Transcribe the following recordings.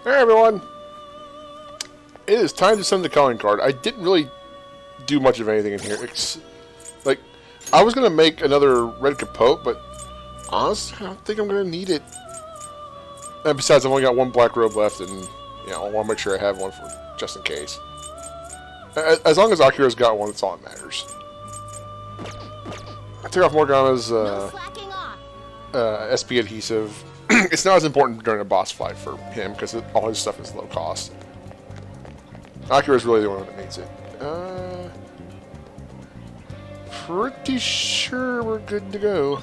Hey everyone! It is time to send the calling card. I didn't really do much of anything in here. Like, I was going to make another red capote, but honestly, I don't think I'm going to need it. And besides, I've only got one black robe left, and I want to make sure I have one for just in case. As long as Akira's got one, that's all that matters. I took off Morgana's SP adhesive. It's not as important during a boss fight for him because all his stuff is low cost. Akira's really the one that needs it. Pretty sure we're good to go.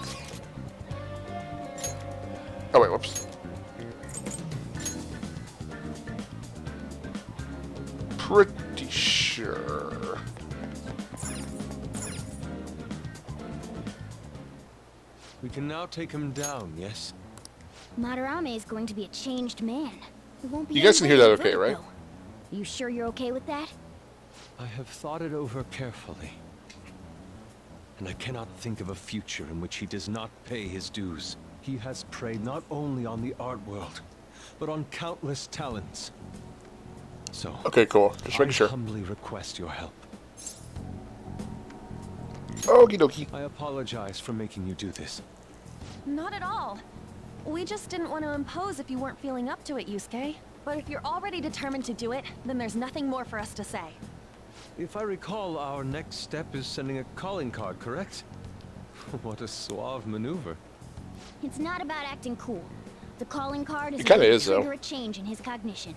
Oh wait, whoops. Pretty sure. We can now take him down, yes? Madarame is going to be a changed man. It won't be. You guys can hear that okay, right? You sure you're okay with that? I have thought it over carefully. And I cannot think of a future in which he does not pay his dues. He has preyed not only on the art world, but on countless talents. So, okay, cool. Just making sure. I humbly request your help. Okie dokie. I apologize for making you do this. Not at all. We just didn't want to impose if you weren't feeling up to it, Yusuke. But if you're already determined to do it, then there's nothing more for us to say. If I recall, our next step is sending a calling card, correct? What a suave maneuver. It's not about acting cool. The calling card is going to trigger a change in his cognition.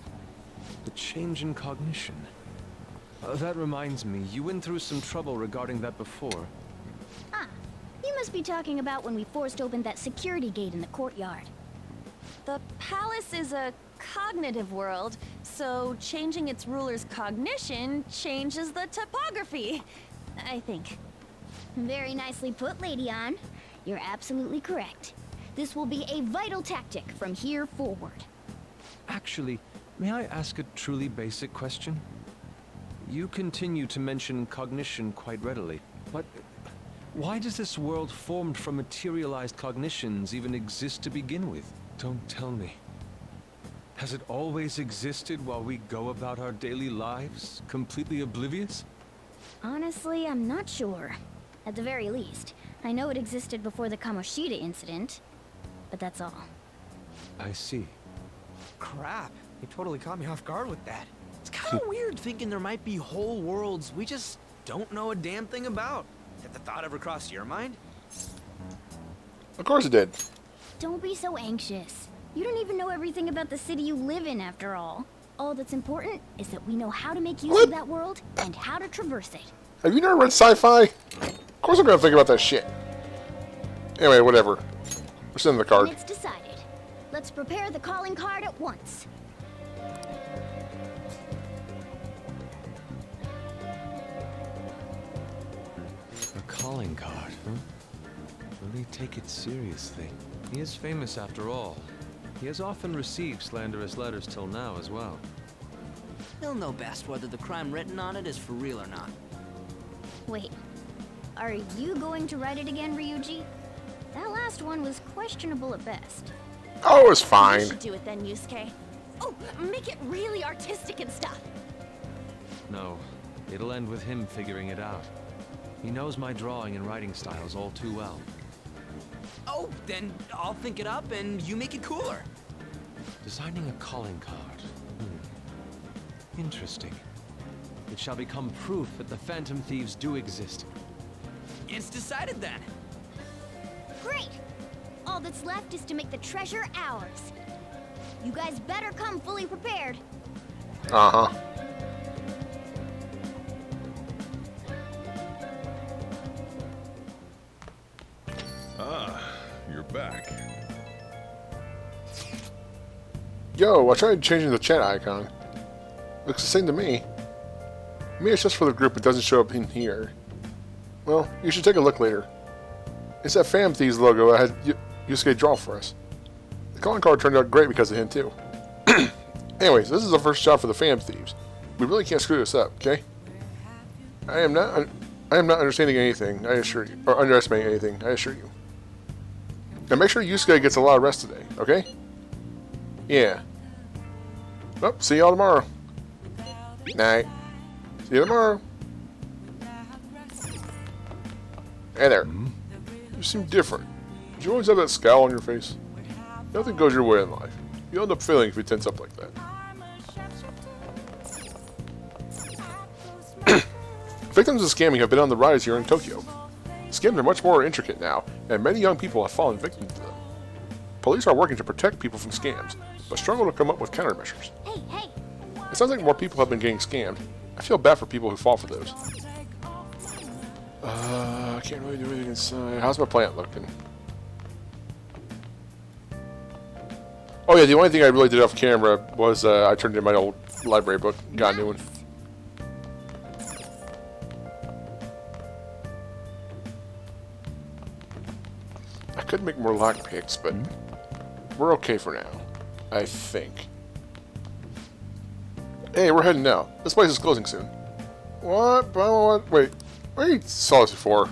The change in cognition. That reminds me, you went through some trouble regarding that before. Ah, you must be talking about when we forced open that security gate in the courtyard. The palace is a cognitive world, so changing its ruler's cognition changes the topography, I think. Very nicely put, Lady Ann. You're absolutely correct. This will be a vital tactic from here forward. Actually, may I ask a truly basic question? You continue to mention cognition quite readily, but why does this world formed from materialized cognitions even exist to begin with? Don't tell me. Has it always existed while we go about our daily lives, completely oblivious? Honestly, I'm not sure. At the very least, I know it existed before the Kamoshida incident, but that's all. I see. Crap, you totally caught me off guard with that. It's kind of weird thinking there might be whole worlds we just don't know a damn thing about. Did the thought ever cross your mind? Of course it did. Don't be so anxious. You don't even know everything about the city you live in, after all. All that's important is that we know how to make use of that world and how to traverse it. Have you never read sci-fi? Of course I'm going to think about that shit. Anyway, whatever. We're sending the card. And it's decided. Let's prepare the calling card at once. A calling card, huh? Really take it seriously. He is famous after all. He has often received slanderous letters till now as well. He'll know best whether the crime written on it is for real or not. Wait, are you going to write it again, Ryuji? That last one was questionable at best. Oh, it's You fine. should do it then, Yusuke. Oh, make it really artistic and stuff. No, it'll end with him figuring it out. He knows my drawing and writing styles all too well. Oh, then I'll think it up and you make it cooler. Designing a calling card. Interesting. It shall become proof that the Phantom Thieves do exist. It's decided then. Great! All that's left is to make the treasure ours. You guys better come fully prepared. Uh-huh. You're back. Yo, I tried changing the chat icon. Looks the same to me. Maybe it's just for the group, it doesn't show up in here. Well, you should take a look later. It's that Fam Thieves logo I had Yusuke draw for us. The calling card turned out great because of him, too. Anyways, this is the first job for the Fam Thieves. We really can't screw this up, okay? I am not understanding anything, I assure you. Or underestimating anything, I assure you. Now make sure Yusuke gets a lot of rest today, okay? Yeah. Oh, see y'all tomorrow. Night. See you tomorrow. Hey there. You seem different. Did you always have that scowl on your face? Nothing goes your way in life. You end up failing if you tense up like that. Victims of scamming have been on the rise here in Tokyo. Scams are much more intricate now, and many young people have fallen victim to them. Police are working to protect people from scams, but struggle to come up with countermeasures. Hey, hey! It sounds like more people have been getting scammed. I feel bad for people who fall for those. I can't really do anything inside. How's my plant looking? Oh yeah, the only thing I really did off camera was I turned in my old library book, got a new one. I could make more lockpicks, but we're okay for now. I think. Hey, we're heading now. This place is closing soon. What? Wait. I saw this before.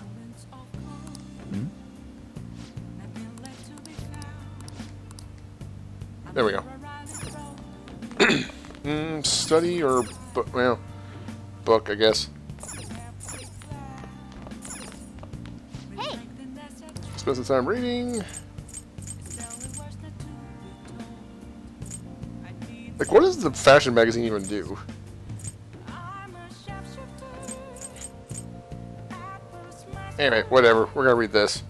There we go. Study or book? Well, book, I guess. Hey! Spend some time reading. Like, what does the fashion magazine even do? Anyway, whatever. We're gonna read this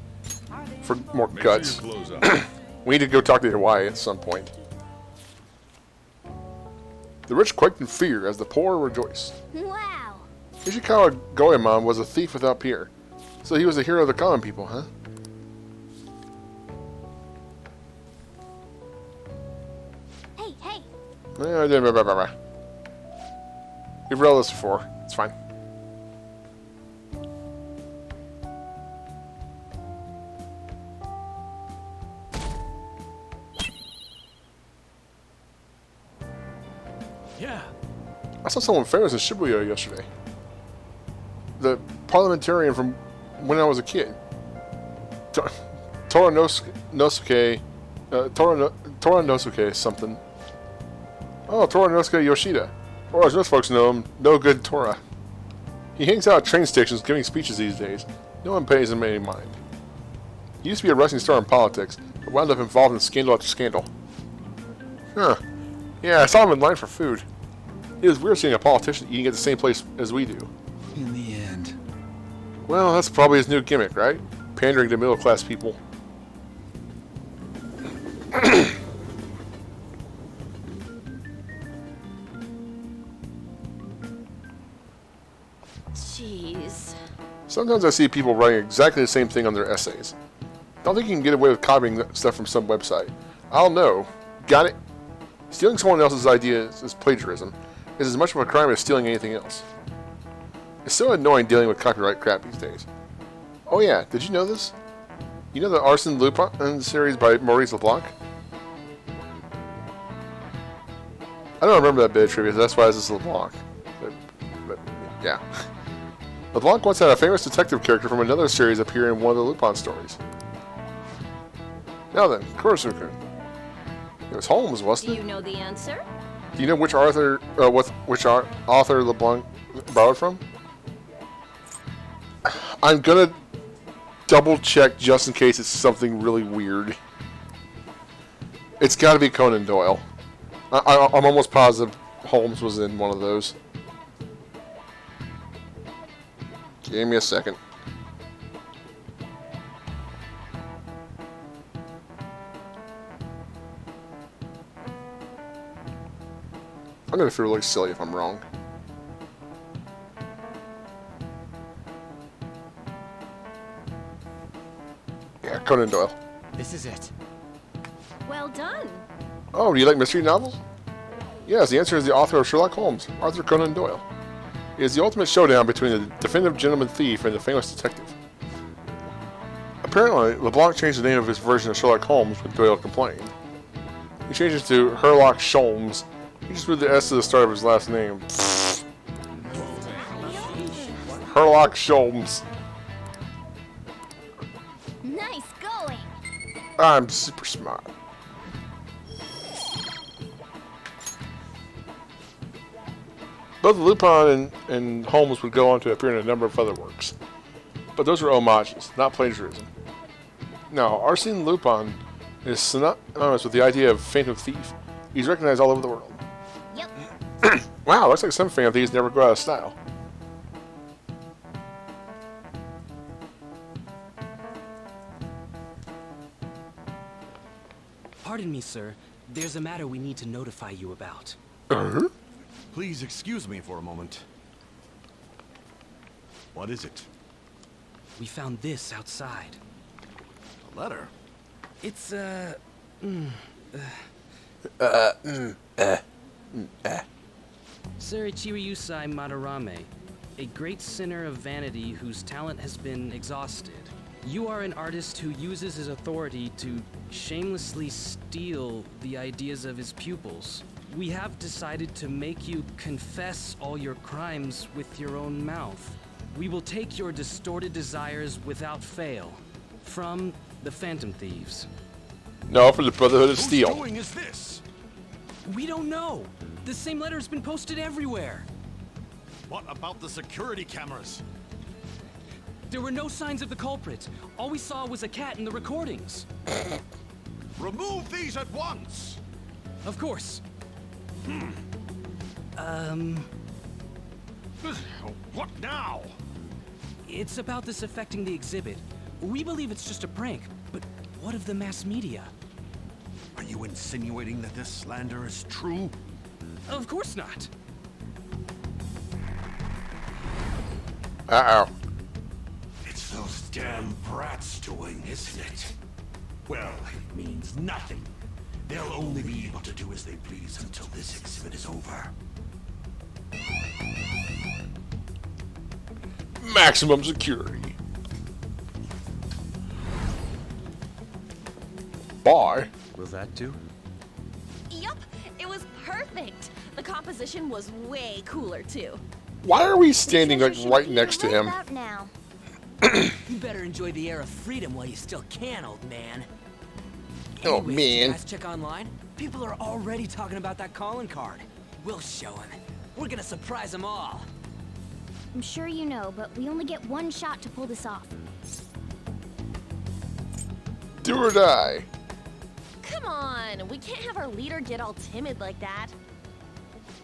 for more guts. We need to go talk to Hawaii at some point. The rich quaked in fear as the poor rejoiced. Wow! Ishikawa Goemon was a thief without peer, so he was a hero of the common people, huh? Hey, hey! We've read this before. It's fine. Yeah. I saw someone famous in Shibuya yesterday. The parliamentarian from when I was a kid. Toranosuke something. Oh, Toranosuke Yoshida. Or as most folks know him, No Good Tora. He hangs out at train stations giving speeches these days. No one pays him any mind. He used to be a rising star in politics, but wound up involved in scandal after scandal. Huh. Yeah, I saw him in line for food. It was weird seeing a politician eating at the same place as we do. In the end. Well, that's probably his new gimmick, right? Pandering to middle-class people. Jeez. Sometimes I see people writing exactly the same thing on their essays. Don't think you can get away with copying stuff from some website. I don't know. Got it? Stealing someone else's ideas is plagiarism. Is as much of a crime as stealing anything else. It's so annoying dealing with copyright crap these days. Oh yeah, did you know this? You know the Arsène Lupin series by Maurice LeBlanc? I don't remember that bit of trivia, that's why this is LeBlanc. But yeah. LeBlanc once had a famous detective character from another series appear in one of the Lupin stories. Now then, Kurosuke. It was Holmes, wasn't Do it? you know the answer? Do you know which author LeBlanc borrowed from? I'm gonna double check just in case it's something really weird. It's got to be Conan Doyle. I'm almost positive Holmes was in one of those. Give me a second. I'm gonna feel really silly if I'm wrong. Yeah, Conan Doyle. This is it. Well done. Oh, do you like mystery novels? Yes, the answer is the author of Sherlock Holmes, Arthur Conan Doyle. It is the ultimate showdown between the definitive gentleman thief and the famous detective. Apparently, LeBlanc changed the name of his version of Sherlock Holmes when Doyle complained. He changed it to Herlock Sholmes. He just moved the S to the start of his last name. Herlock Sholmes. Nice going! I'm super smart. Both Lupin and Holmes would go on to appear in a number of other works. But those are homages, not plagiarism. Now, Arsène Lupin is synonymous with the idea of Phantom Thief. He's recognized all over the world. Yep. Wow, looks like some Phantom Thieves never go out of style. Pardon me, sir. There's a matter we need to notify you about. Please excuse me for a moment. What is it? We found this outside. A letter? It's, Sir Ichiriusai Madarame, a great sinner of vanity whose talent has been exhausted. You are an artist who uses his authority to shamelessly steal the ideas of his pupils. We have decided to make you confess all your crimes with your own mouth. We will take your distorted desires without fail from the Phantom Thieves. No, for the Brotherhood of Whose Steel. doing is this? We don't know. The same letter's been posted everywhere. What about the security cameras? There were no signs of the culprit. All we saw was a cat in the recordings. Remove these at once! Of course. What now? It's about this affecting the exhibit. We believe it's just a prank, but what of the mass media? Are you insinuating that this slander is true? Of course not. Uh-oh. It's those damn brats doing, isn't it? Well, it means nothing. They'll only be able to do as they please until this exhibit is over. Maximum security. Bye. Will that do? Yup, it was perfect. The composition was way cooler too. Why are we standing like Treasure should right be next to right him? about now. You better enjoy the air of freedom while you still can, old man. Oh, Anyways, man. did you guys check online? People are already talking about that calling card. We'll show him. We're gonna surprise them all. I'm sure you know, but we only get one shot to pull this off. Do or die. Come on, we can't have our leader get all timid like that.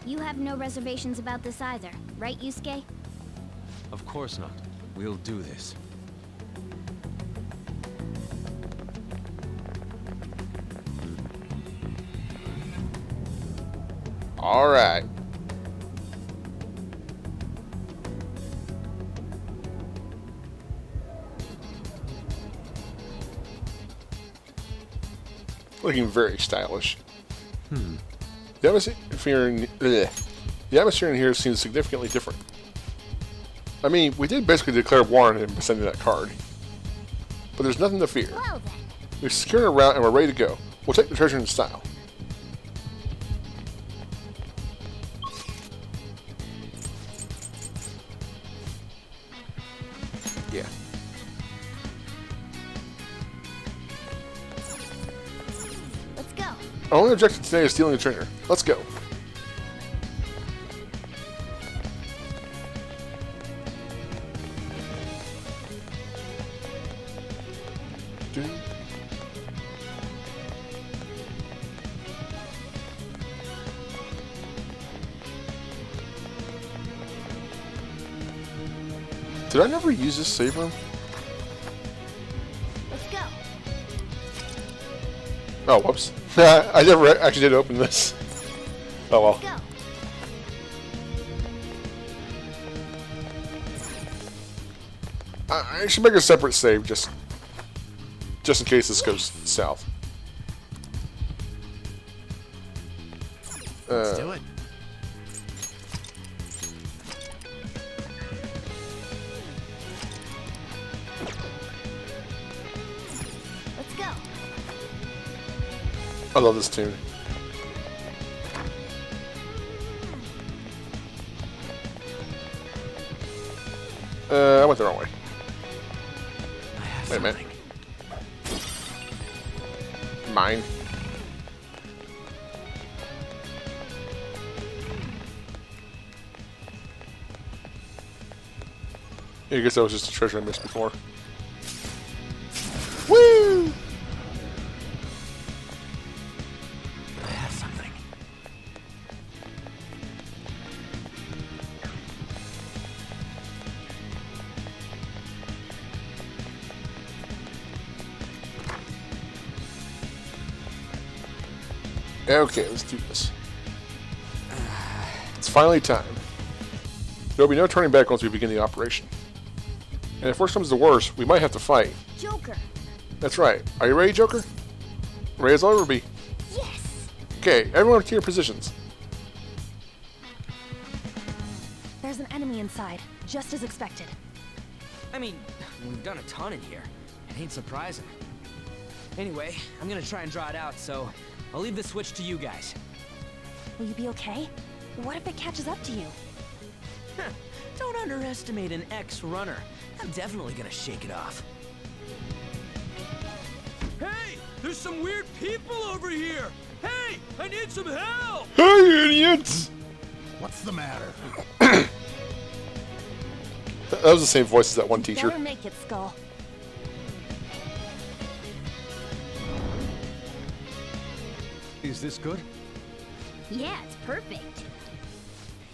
You have no reservations about this either, right, Yusuke? Of course not. We'll do this. All right. Looking very stylish. The atmosphere in here seems significantly different. I mean, we did basically declare war on him by sending that card. But there's nothing to fear. Well then. We've secured a route and we're ready to go. We'll take the treasure in style. Yeah. Let's go. Our only objective today is stealing the treasure. Let's go. Did I never use this save room? Let's go. Oh, whoops. I never actually did open this. Oh well. Let's go. I should make a separate save just in case this goes south. Let's do it. Let's go. I love this tune. I went the wrong way. I have Wait a minute. something. Mine. I guess that was just a treasure I missed before. Woo! I have something. Okay, let's do this. It's finally time. There'll be no turning back once we begin the operation. And if worse comes to worse, we might have to fight. Joker. That's right. Are you ready, Joker? Ready as I'll ever be. Yes. Okay, everyone to your positions. There's an enemy inside, just as expected. I mean, we've done a ton in here. It ain't surprising. Anyway, I'm gonna try and draw it out, so I'll leave the switch to you guys. Will you be okay? What if it catches up to you? Don't underestimate an ex-runner. I'm definitely gonna shake it off. Hey! There's some weird people over here! Hey! I need some help! Hey, idiots! What's the matter? That was the same voice as that one teacher. Better make it, Skull. Is this good? Yeah, it's perfect.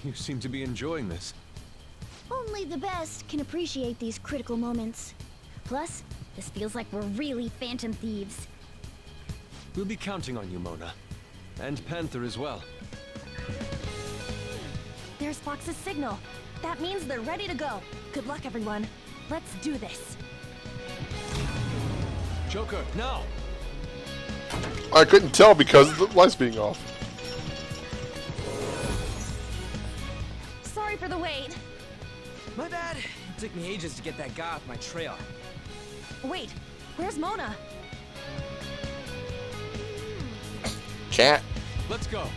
You seem to be enjoying this. Only the best can appreciate these critical moments. Plus, this feels like we're really Phantom Thieves. We'll be counting on you, Mona. And Panther as well. There's Fox's signal. That means they're ready to go. Good luck, everyone. Let's do this. Joker, now! I couldn't tell because of the lights being off. Sorry for the wait. My bad. It took me ages to get that guy off my trail. Wait, where's Mona? Cat. Let's go.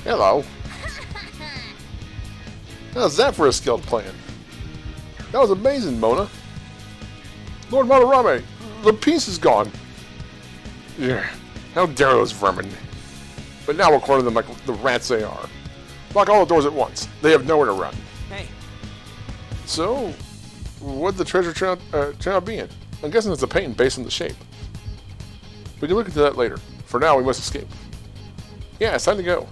Hello. How's that for a skilled plan? That was amazing, Mona. Lord Madarame, the piece is gone. Yeah, how dare those vermin. But now we'll corner them like the rats they are. Lock all the doors at once. They have nowhere to run. Hey, So, what'd the treasure turn out being? I'm guessing it's a painting based on the shape. We can look into that later. For now, we must escape. Yeah, it's time to go.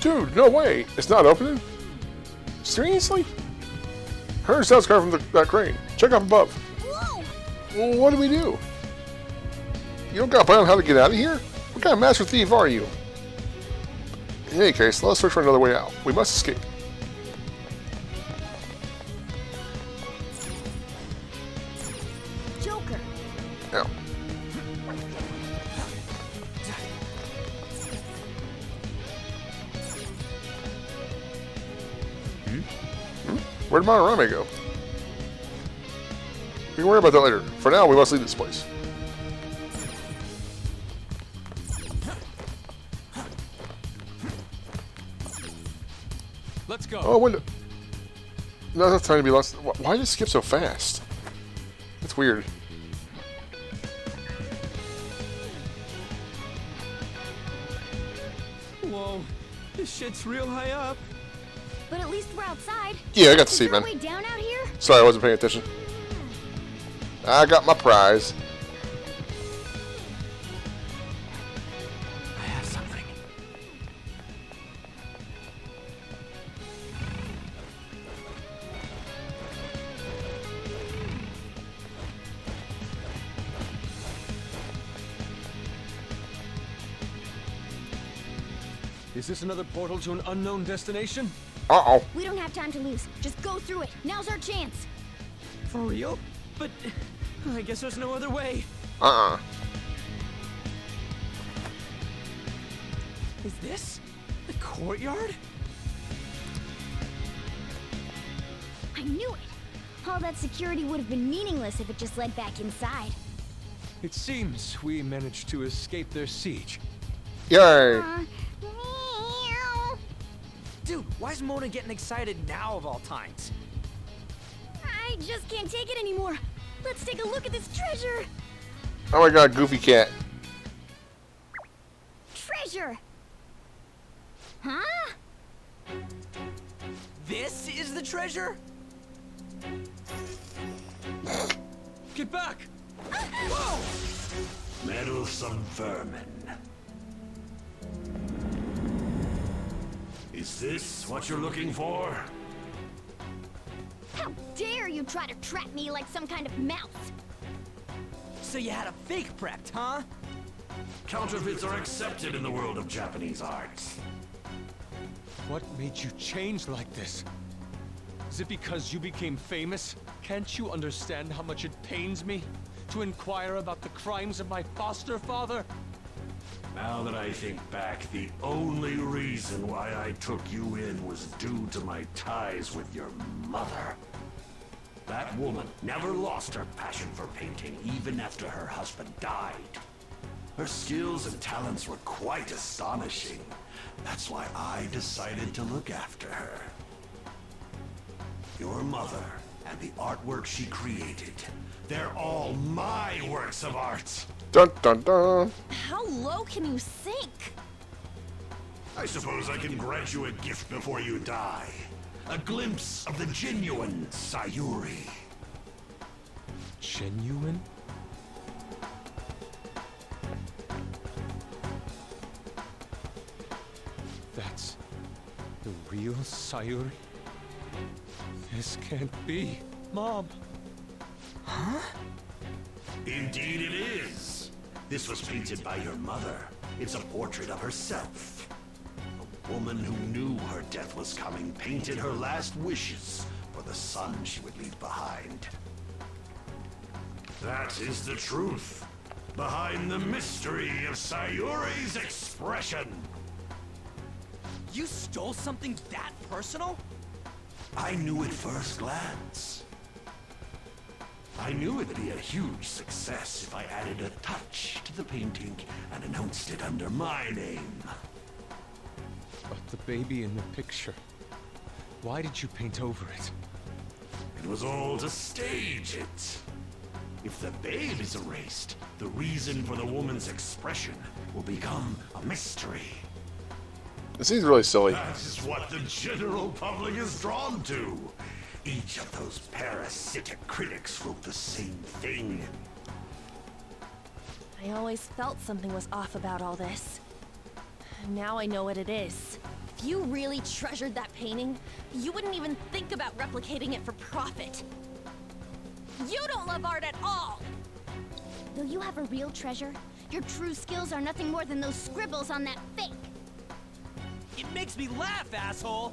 Dude, no way! It's not opening? Seriously? Heard sounds coming from that crane. Check up above. Whoa! Well, what do we do? You don't got a plan on how to get out of here? What kind of master thief are you? In any case, let's search for another way out. We must escape. Joker. Now. Where'd Madarame go? We can worry about that later. For now, we must leave this place. Let's go. Oh, window. No, that's time to be lost. Why did it skip so fast? That's weird. whoa, this shit's real high up. But at least we're outside. Yeah, I got to Is see, there a man. way down out here? Sorry, I wasn't paying attention. I got my prize. I have something. Is this another portal to an unknown destination? Uh-oh. We don't have time to lose. Just go through it. Now's our chance. For real? But I guess there's no other way. Uh-uh. Is this the courtyard? I knew it. All that security would have been meaningless if it just led back inside. It seems we managed to escape their siege. Yay. Meow. Dude, why is Mona getting excited now of all times? I just can't take it anymore. Let's take a look at this treasure. Oh my god, Goofy Cat. Treasure. Huh? This is the treasure? Get back! Meddlesome vermin. Is this what you're looking for? How dare you try to trap me like some kind of mouse? So you had a fake prepped, huh? Counterfeits are accepted in the world of Japanese art. What made you change like this? Is it because you became famous? Can't you understand how much it pains me to inquire about the crimes of my foster father? Now that I think back, the only reason why I took you in was due to my ties with your mother. That woman never lost her passion for painting, even after her husband died. Her skills and talents were quite astonishing. That's why I decided to look after her. Your mother and the artwork she created, they're all my works of art. Dun dun dun. How low can you sink? I suppose I can grant you a gift before you die. A glimpse of the genuine Sayuri. Genuine? That's the real Sayuri? This can't be. Mom! Indeed it is. This was painted by your mother. It's a portrait of herself. A woman who knew her death was coming painted her last wishes for the son she would leave behind. That is the truth behind the mystery of Sayuri's expression. You stole something that personal? I knew at first glance. I knew it'd be a huge success if I added a touch to the painting and announced it under my name. But the baby in the picture. Why did you paint over it? It was all to stage it. If the babe is erased, the reason for the woman's expression will become a mystery. This seems really silly. That is what the general public is drawn to. Each of those parasitic critics wrote the same thing. I always felt something was off about all this. Now I know what it is. If you really treasured that painting, you wouldn't even think about replicating it for profit. You don't love art at all! Though you have a real treasure, your true skills are nothing more than those scribbles on that fake. It makes me laugh, asshole!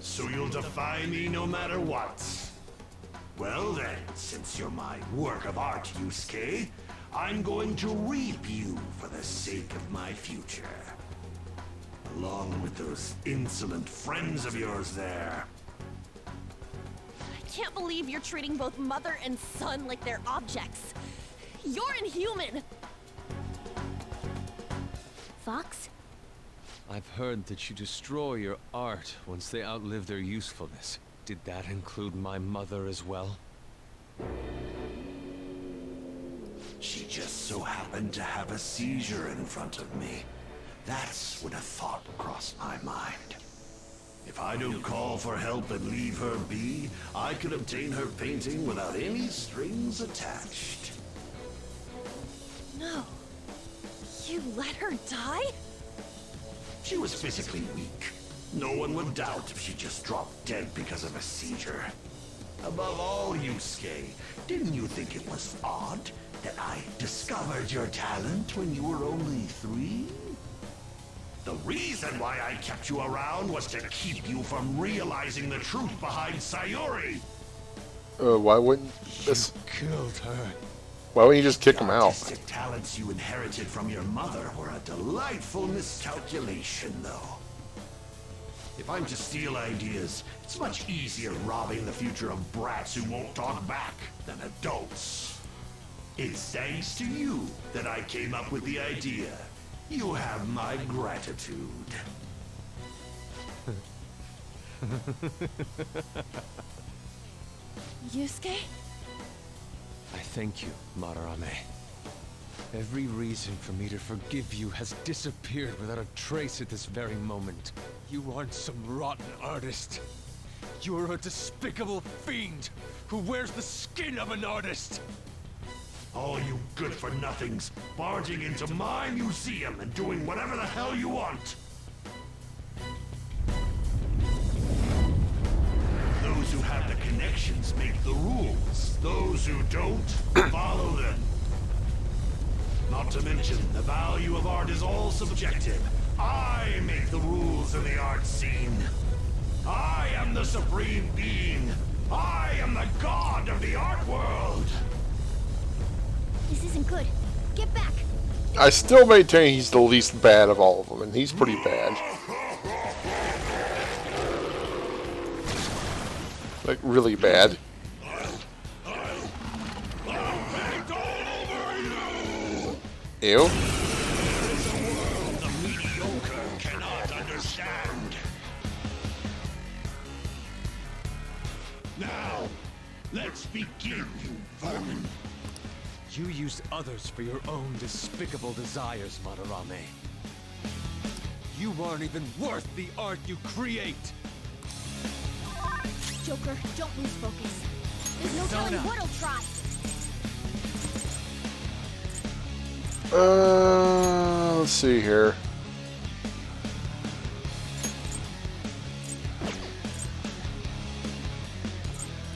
So you'll defy me no matter what. Well then, since you're my work of art, Yusuke, I'm going to reap you for the sake of my future. Along with those insolent friends of yours there. I can't believe you're treating both mother and son like they're objects. You're inhuman! Fox? I've heard that you destroy your art once they outlive their usefulness. Did that include my mother as well? She just so happened to have a seizure in front of me. That's when a thought crossed my mind. If I don't call for help and leave her be, I could obtain her painting without any strings attached. No. You let her die? She was physically weak. No one would doubt if she just dropped dead because of a seizure. Above all, Yusuke, didn't you think it was odd that I discovered your talent when you were only 3? The reason why I kept you around was to keep you from realizing the truth behind Sayuri. Why wouldn't this? Killed her. Why wouldn't you just kick him out? Artistic talents you inherited from your mother were a delightful miscalculation, though. If I'm to steal ideas, it's much easier robbing the future of brats who won't talk back than adults. It's thanks to you that I came up with the idea. You have my gratitude. Yusuke? I thank you, Madarame. Every reason for me to forgive you has disappeared without a trace at this very moment. You aren't some rotten artist. You're a despicable fiend who wears the skin of an artist. All you good-for-nothings barging into my museum and doing whatever the hell you want. Those who have the connections make the rules. Those who don't, follow them. Not to mention, the value of art is all subjective. I make the rules in the art scene. I am the supreme being. I am the god of the art world. This isn't good. Get back. I still maintain he's the least bad of all of them, and he's pretty bad. Like, really bad. Ew. The mediocre cannot understand. Now, let's begin, you vermin. You use others for your own despicable desires, Madarame. You aren't even worth the art you create! Joker, don't lose focus. There's no telling what'll try. Let's see here.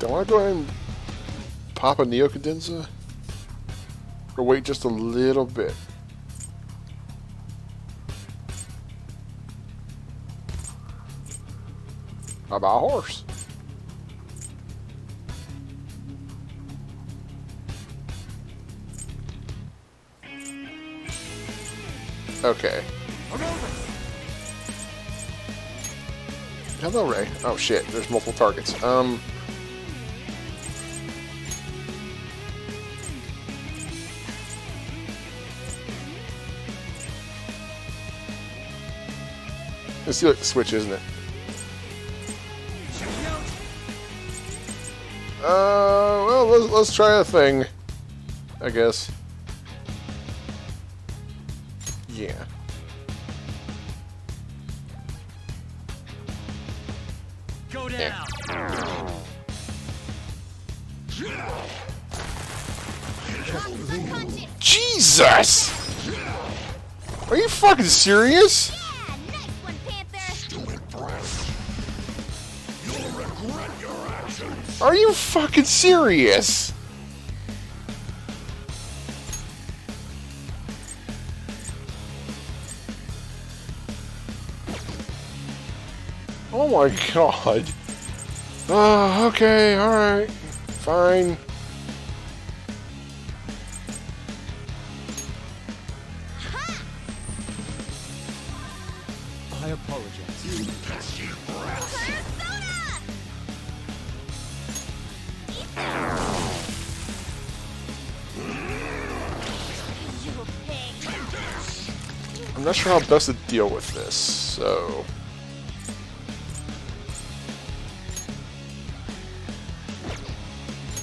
Do I want to go ahead and pop a Neocadenza? Or wait just a little bit? How about a horse? Okay. Hello, Ray. Oh shit, there's multiple targets. Let's see like the switch, isn't it? Well, let's try a thing, I guess. Yeah. Go down! Jesus! Are you fucking serious? Yeah, nice one, Panther. Stupid breath. You'll regret your actions. Are you fucking serious? Oh my god. Okay, alright. Fine. I apologize. You pesky breath. You pig. I'm not sure how best to deal with this, so...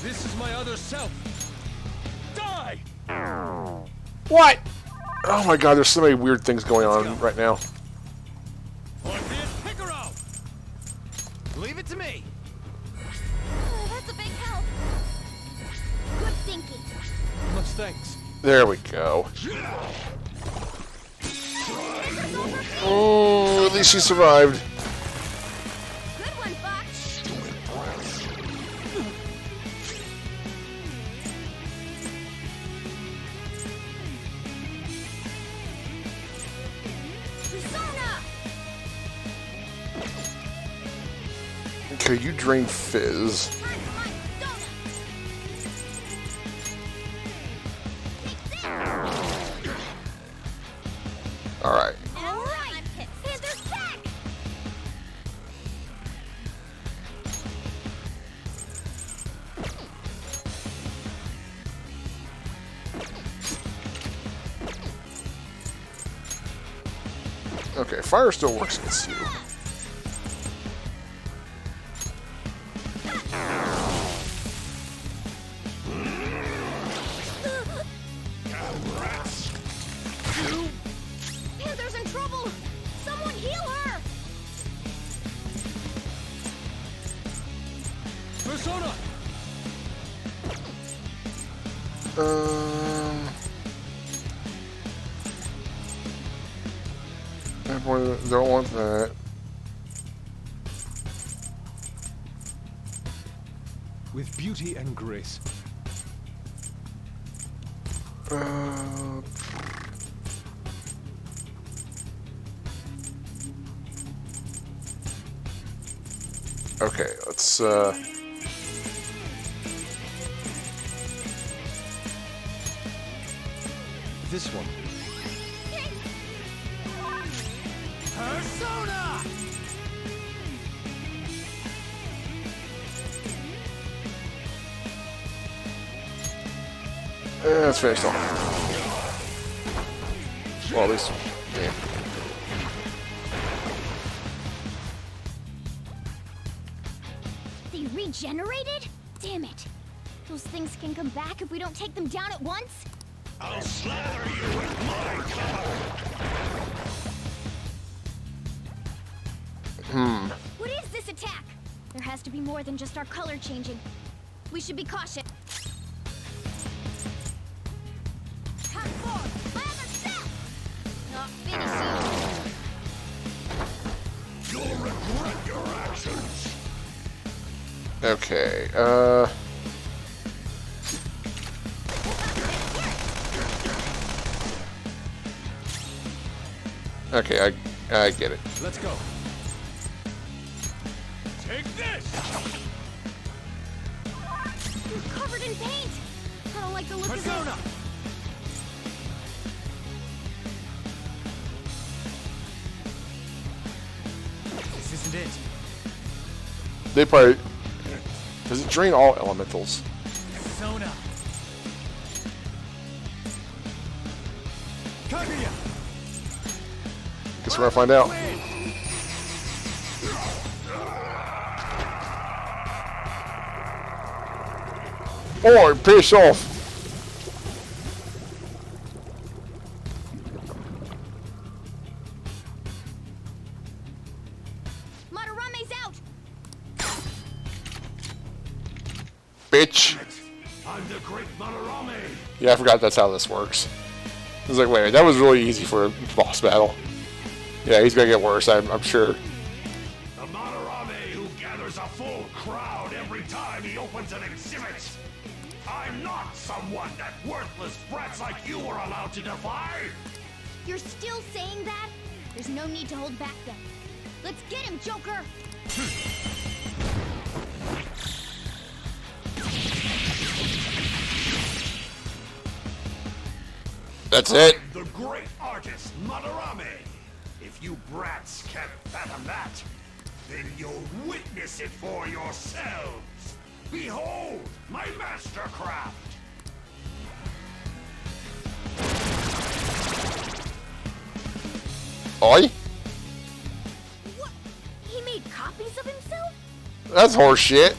This is my other self! Die! What? Oh my god, there's so many weird things going on right now. Orpheus Picaro! Leave it to me! Oh, that's a big help. Good thinking. Much thanks. There we go. Oh, at least she survived. Good one, Fox. Persona! Okay, you drain Fizz. Time for my donut. Take this. Alright. All right. Panther's back. Okay, fire still works against you. Don't want that. With beauty and grace. Okay, let's This one. Persona! let's finish off. Well, at least, yeah. They regenerated? Damn it. Those things can come back if we don't take them down at once? I'll slather you with my color. What is this attack? There has to be more than just our color changing. We should be cautious. Come forth! I have a step! Not finish you! You'll regret your actions. Okay, okay, I get it. Let's go. Take this! You're covered in paint! I don't like the look of Persona! This isn't it. They probably... Does it drain all elementals? Persona! Kaguya! Guess we're gonna find out. Oh, piss off! Madarame's out! Bitch! I'm the great Madarame. Yeah, I forgot that's how this works. I was like, wait, that was really easy for a boss battle. Yeah, he's gonna get worse, I'm sure. The Madarame who gathers a full crowd every time he opens an exhibit. I'm not someone that worthless brats like you are allowed to defy. You're still saying that? There's no need to hold back then. Let's get him, Joker! That's it. The great artist Madarame. If you brats can't fathom that, then you'll witness it for yourselves. Behold my mastercraft. Oi? What? He made copies of himself? That's horseshit.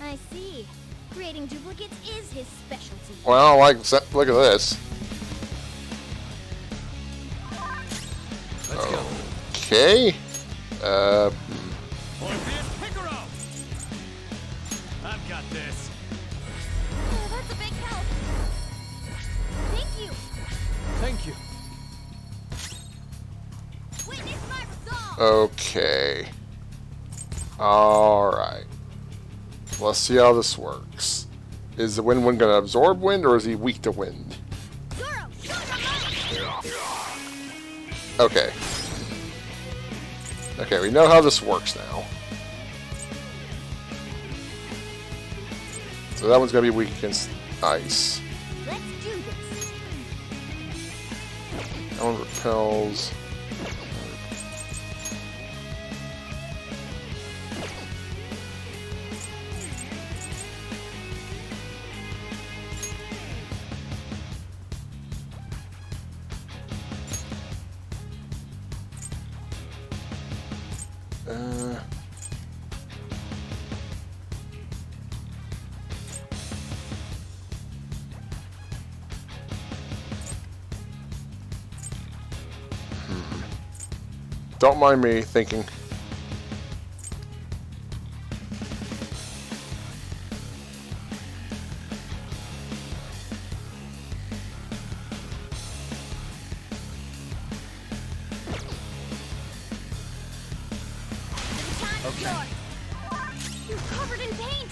I see. Creating duplicates is his specialty. Well, like, look at this. Let's go. Okay. Orpheus Picaro! I've got this. Oh, that's a big help. Thank you. Thank you. Witness my resolve. Okay. Alright. Let's see how this works. Is the wind gonna absorb wind, or is he weak to wind? Zoro, show your might. Okay. Okay, we know how this works now. So that one's gonna be weak against ice. Let's do this. That one repels. Don't mind me thinking. You're covered in paint!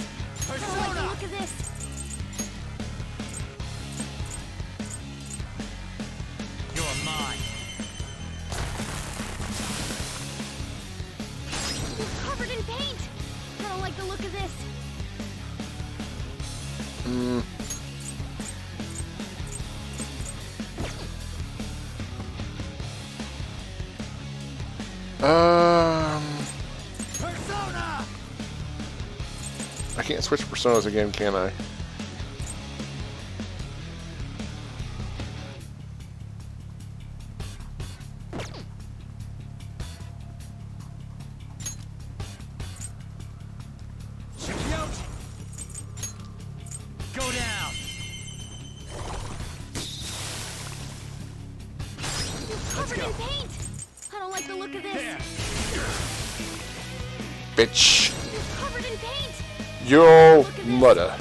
I don't like the look of this. You're mine. You're covered in paint! I don't like the look of this. Persona! I can't switch personas again, can I? Symbiote! Go down! You're covered in paint! I don't like the look of this. There! Bitch. You're covered in paint! Yo mother.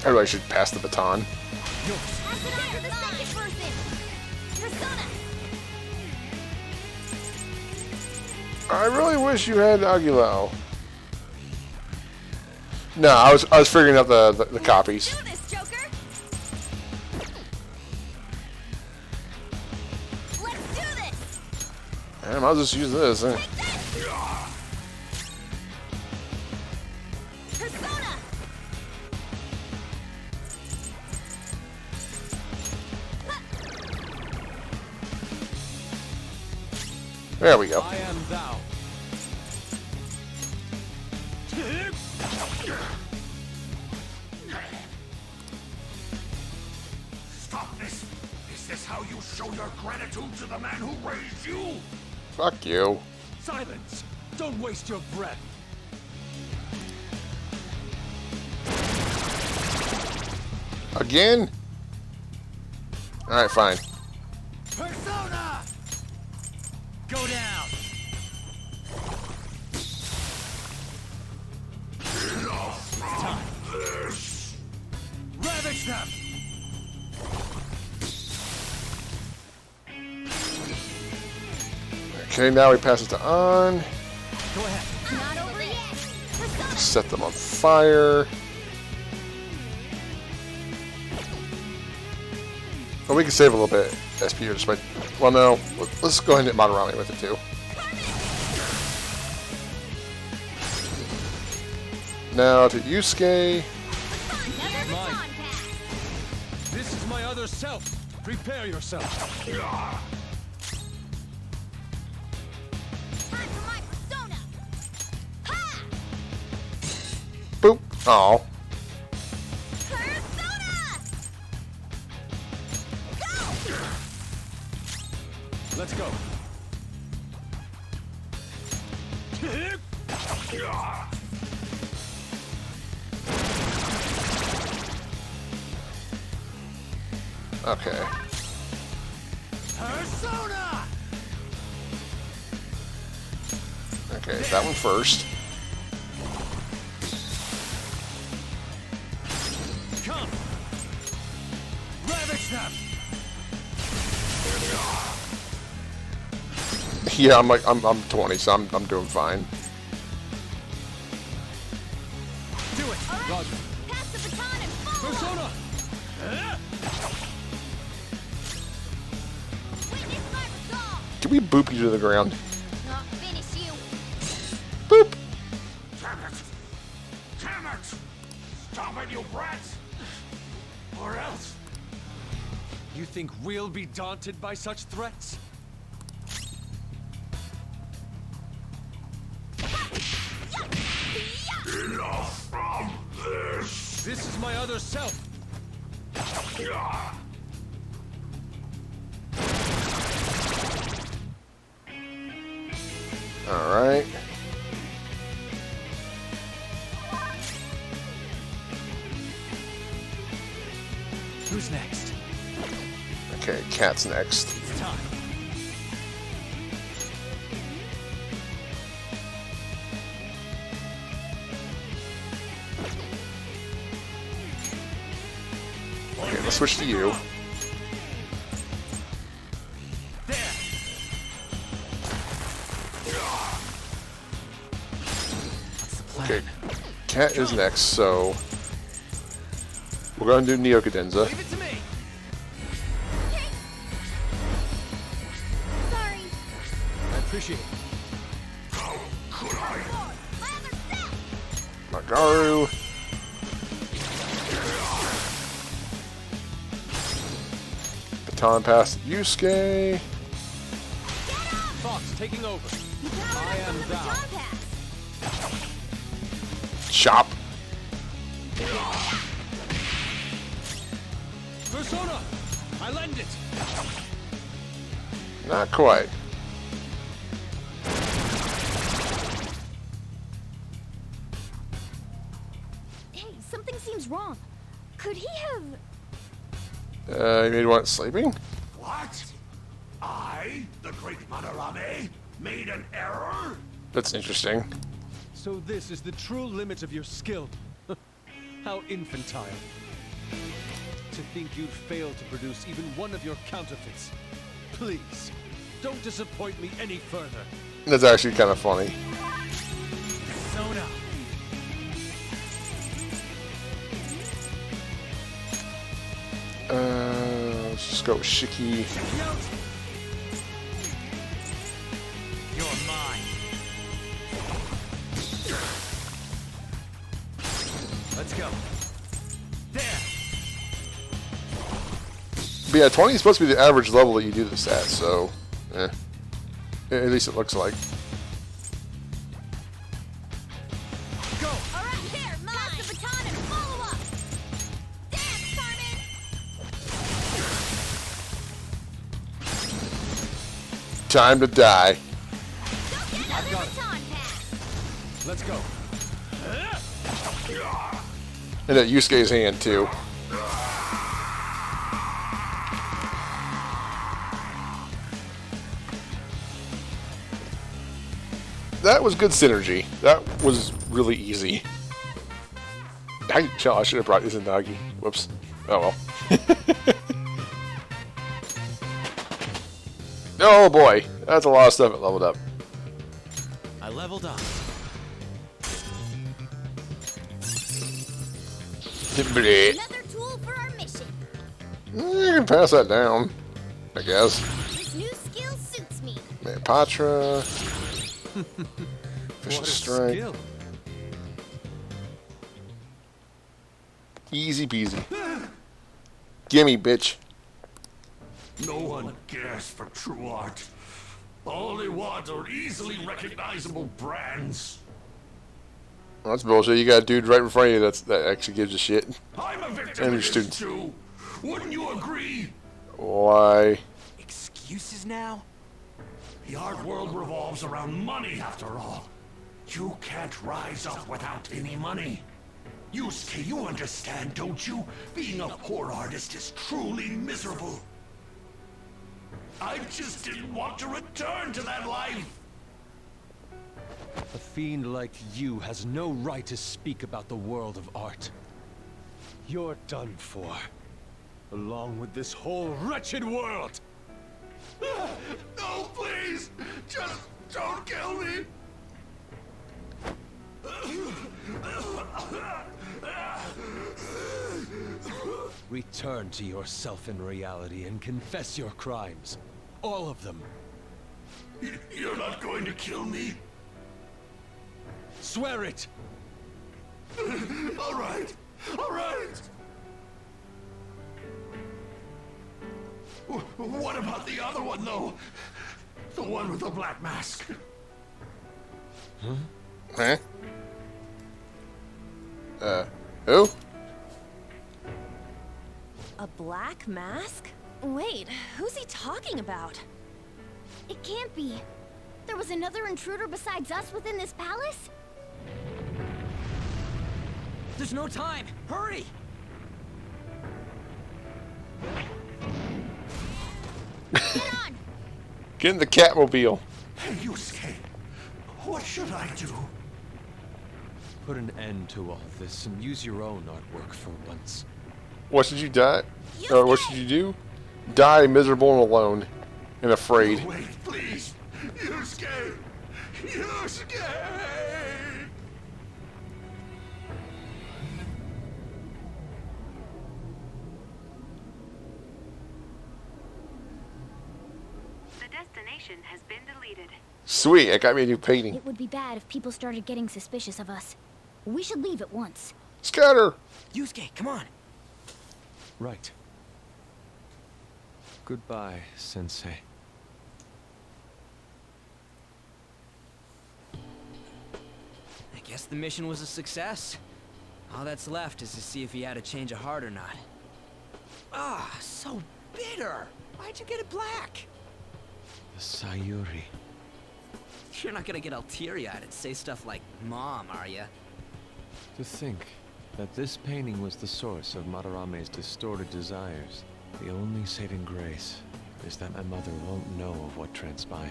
I really should pass the baton. Pass it on to the second person! Persona! I really wish you had Agilao. No, I was figuring out the copies. Do this, Joker! Let's do this! Damn, I'll just use this. Take this! Persona! There we go. I am thou. Stop this! Is this how you show your gratitude to the man who raised you? Fuck you. Silence! Don't waste your breath! Again? Alright, fine. Persona! Go down! Ravage them! Okay, now we pass it to On. Go ahead. Not over yet! Persona! Set them on fire. Well, we can save a little bit SP just by... Well, no. Let's go ahead and hit Madarame with it, too. Now to Yusuke. Another Mine. baton pass! This is my other self. Prepare yourself. Time for my persona! Ha! Boop. Oh. Persona! Go! Let's go. Okay. Persona! Okay, that one first. Come! Ravage them! Yeah, I'm 20, so I'm doing fine. Do it! All right, Roger. pass the baton and follow up! Persona! Witness my resolve! Can we boop you to the ground? Not finish you! Boop. Damn it! Damn it! Stop it, you brats! Or else... You think we'll be daunted by such threats? Enough from this! This is my other self. Alright. Who's next? Okay, Cat's next. It's time. Okay, Let's switch to you. Okay, Cat is next, so we're going to do Neo Cadenza. Leave it to me. Sorry. I appreciate it. Magaru. Baton pass to Yusuke. Fox taking over. I am thou. Chop. Persona, I lend it. Not quite. Hey, something seems wrong. Could he have... You made one sleeping? What? I, the great Madarame, made an error? That's interesting. So this is the true limit of your skill. How infantile. To think you'd fail to produce even one of your counterfeits. Please, don't disappoint me any further. That's actually kind of funny. Persona. Let's just go with Shiki. You're mine. Let's go. There. But yeah, 20 is supposed to be the average level that you do this at, so at least it looks like. All right, there, mine. Pass the baton and follow up. Dance, Carmen. Time to die. Go get another baton pass. Let's go. And at Yusuke's hand, too. That was good synergy. That was really easy. I should have brought Izanagi. Whoops. Oh well. Oh boy. That's a lot of stuff it leveled up. I leveled up. Bleh. Another tool for our mission. You can pass that down, I guess. This new skill suits me. Patra. Vicious What a Strike. skill. Easy peasy. Gimme, bitch. No one cares for true art. All they want are easily recognizable brands. Well, that's bullshit. You got a dude right in front of you that actually gives a shit. I'm a victim And your of this students. too. Wouldn't you agree? Why? Excuses now? The art world revolves around money after all. You can't rise up without any money. Yusuke, you understand, don't you? Being a poor artist is truly miserable. I just didn't want to return to that life. A fiend like you has no right to speak about the world of art. You're done for. Along with this whole wretched world! No, please! Just don't kill me! Return to yourself in reality and confess your crimes. All of them. You're not going to kill me? Swear it! All right. All right. What about the other one, though? The one with the black mask. Huh? Who? A black mask? Wait, who's he talking about? It can't be. There was another intruder besides us within this palace? There's no time. Hurry! Get on! Get in the Catmobile. Hey, Yusuke. What should I do? Put an end to all this and use your own artwork for once. What should you die? What should you do? Die miserable and alone and afraid. Wait, please! Yusuke! Yusuke! The destination has been deleted. Sweet, I got me a new painting. It would be bad if people started getting suspicious of us. We should leave at once. Scatter! Yusuke, come on. Right. Goodbye, Sensei. I guess the mission was a success. All that's left is to see if he had a change of heart or not. Ah, so bitter. Why'd you get it black? The Sayuri. You're not gonna get all teary-eyed and say stuff like, Mom, are ya? To think that this painting was the source of Madarame's distorted desires. The only saving grace is that my mother won't know of what transpired.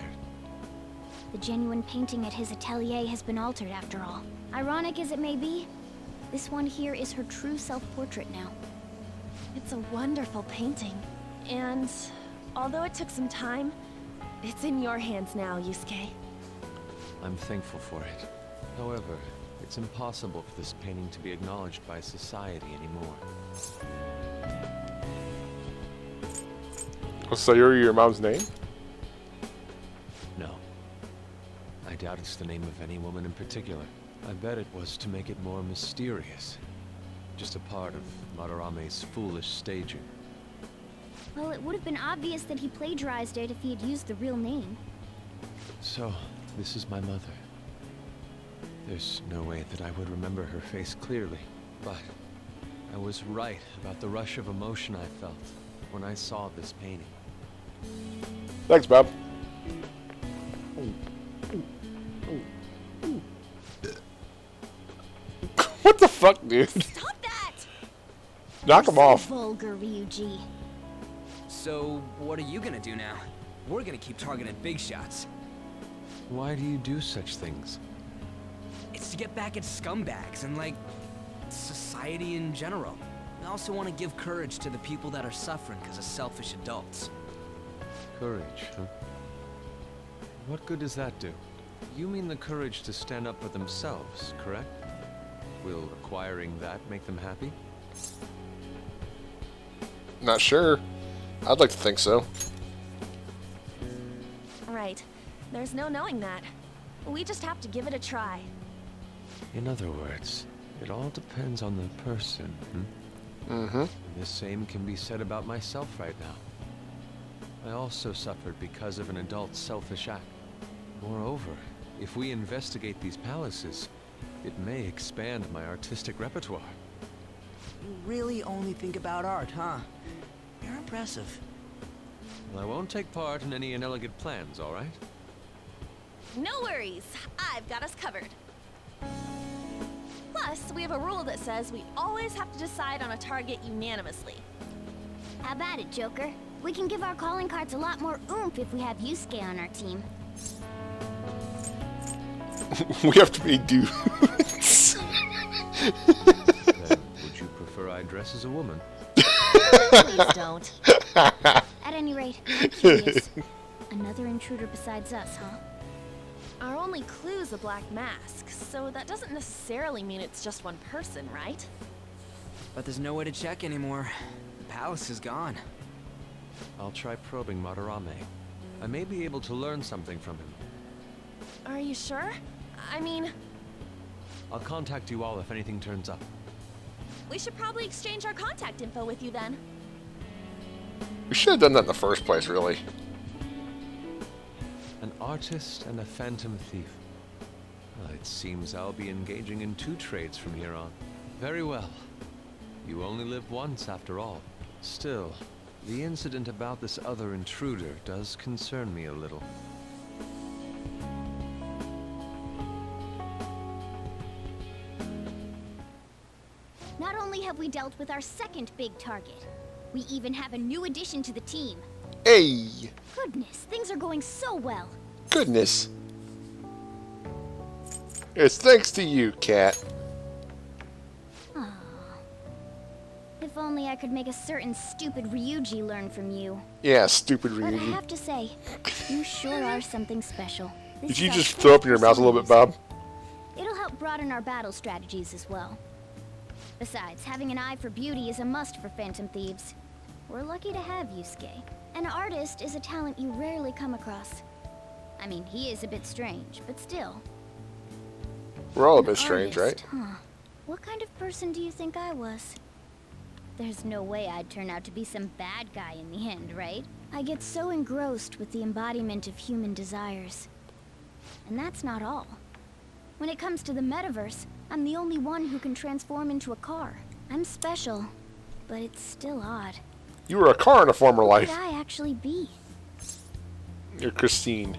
The genuine painting at his atelier has been altered after all. Ironic as it may be, this one here is her true self-portrait now. It's a wonderful painting. And although it took some time, it's in your hands now, Yusuke. I'm thankful for it. However, it's impossible for this painting to be acknowledged by society anymore. Was Sayuri your mom's name? No. I doubt it's the name of any woman in particular. I bet it was to make it more mysterious. Just a part of Madarame's foolish staging. Well, it would have been obvious that he plagiarized it if he had used the real name. So, this is my mother. There's no way that I would remember her face clearly, but I was right about the rush of emotion I felt when I saw this painting. Thanks, Bob. What the fuck, dude? Stop that! Knock him off. Vulgar, Ryuji. So, what are you gonna do now? We're gonna keep targeting big shots. Why do you do such things? It's to get back at scumbags and, like, society in general. I also want to give courage to the people that are suffering because of selfish adults. Courage, huh? What good does that do? You mean the courage to stand up for themselves, correct? Will acquiring that make them happy? Not sure. I'd like to think so. Right. There's no knowing that. We just have to give it a try. In other words, it all depends on the person, Mm-hmm. The same can be said about myself right now. I also suffered because of an adult's selfish act. Moreover, if we investigate these palaces, it may expand my artistic repertoire. You really only think about art, huh? You're impressive. I won't take part in any inelegant plans, all right? No worries. I've got us covered. Plus, we have a rule that says we always have to decide on a target unanimously. How about it, Joker? We can give our calling cards a lot more oomph if we have Yusuke on our team. We have to be dudes. Then, would you prefer I dress as a woman? Please don't. At any rate, I'm curious. Another intruder besides us, huh? Our only clue's a black mask, so that doesn't necessarily mean it's just one person, right? But there's no way to check anymore. The palace is gone. I'll try probing Madarame. I may be able to learn something from him. Are you sure? I mean, I'll contact you all if anything turns up. we should probably exchange our contact info with you then. We should have done that in the first place, really. An artist and a phantom thief. Well, it seems I'll be engaging in two trades from here on. Very well. You only live once, after all. Still, the incident about this other intruder does concern me a little. Not only have we dealt with our second big target, we even have a new addition to the team. Hey! Goodness, things are going so well. Goodness. It's thanks to you, Cat. If only I could make a certain stupid Ryuji learn from you. Yeah, stupid But I Ryuji. have to say, you sure are something special. This Did you is just our throw up in your mouth a little bit, personal Bob? It'll help broaden our battle strategies as well. Besides, having an eye for beauty is a must for Phantom Thieves. We're lucky to have Yusuke. An artist is a talent you rarely come across. I mean, he is a bit strange, but still. We're all a An bit strange, artist, right? Huh. What kind of person do you think I was? There's no way I'd turn out to be some bad guy in the end, right? I get so engrossed with the embodiment of human desires. And that's not all. When it comes to the metaverse, I'm the only one who can transform into a car. I'm special, but it's still odd. You were a car in a former Who life. could I actually be? You're Christine.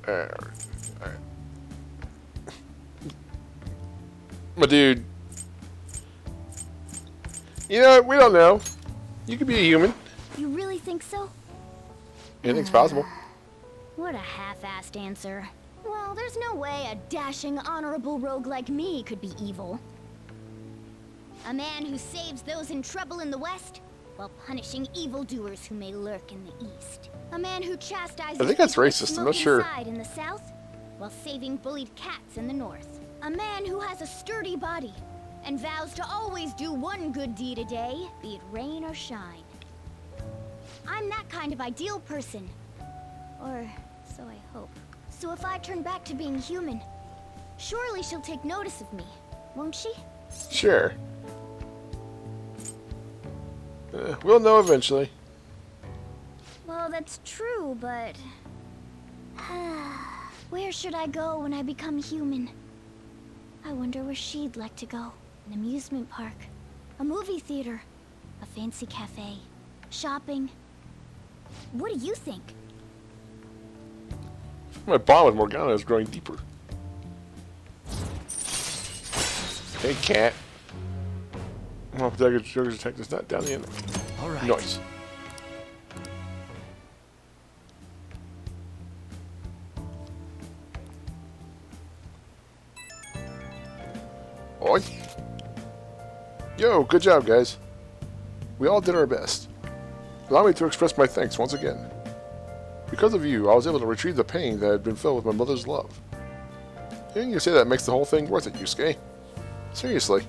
Alright. My dude. You know, we don't know. You could be a human. You really think so? Anything's possible. What a half-assed answer. Well, there's no way a dashing, honorable rogue like me could be evil. A man who saves those in trouble in the West, while punishing evildoers who may lurk in the East. A man who chastises I think that's people with racist, I'm not smoking sure. side in the South, while saving bullied cats in the North. A man who has a sturdy body, and vows to always do one good deed a day, be it rain or shine. I'm that kind of ideal person. Or so I hope. So if I turn back to being human, surely she'll take notice of me, won't she? Sure. We'll know eventually. Well, that's true, but... where should I go when I become human? I wonder where she'd like to go. An amusement park, a movie theater, a fancy cafe, shopping. What do you think? My bond with Morgana is growing deeper. Hey, cat. Well, Dagger Joker's attack is not down the end. All right. Nice. Oi. Yo, good job, guys. We all did our best. Allow me to express my thanks once again. Because of you, I was able to retrieve the pain that had been filled with my mother's love. Hearing you say that makes the whole thing worth it, Yusuke. Seriously.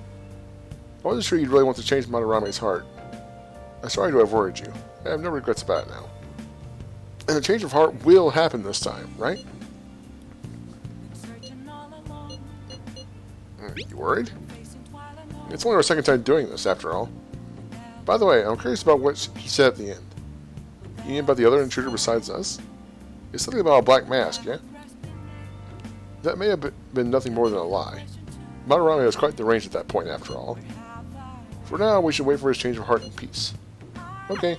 I wasn't sure you'd really want to change Madarame's heart. I'm sorry to have worried you. I have no regrets about it now. And a change of heart will happen this time, right? You worried? It's only our second time doing this, after all. By the way, I'm curious about what he said at the end. You mean about the other intruder besides us? It's something about a black mask, yeah? That may have been nothing more than a lie. Madarame was quite deranged at that point, after all. For now, we should wait for his change of heart in peace. Okay.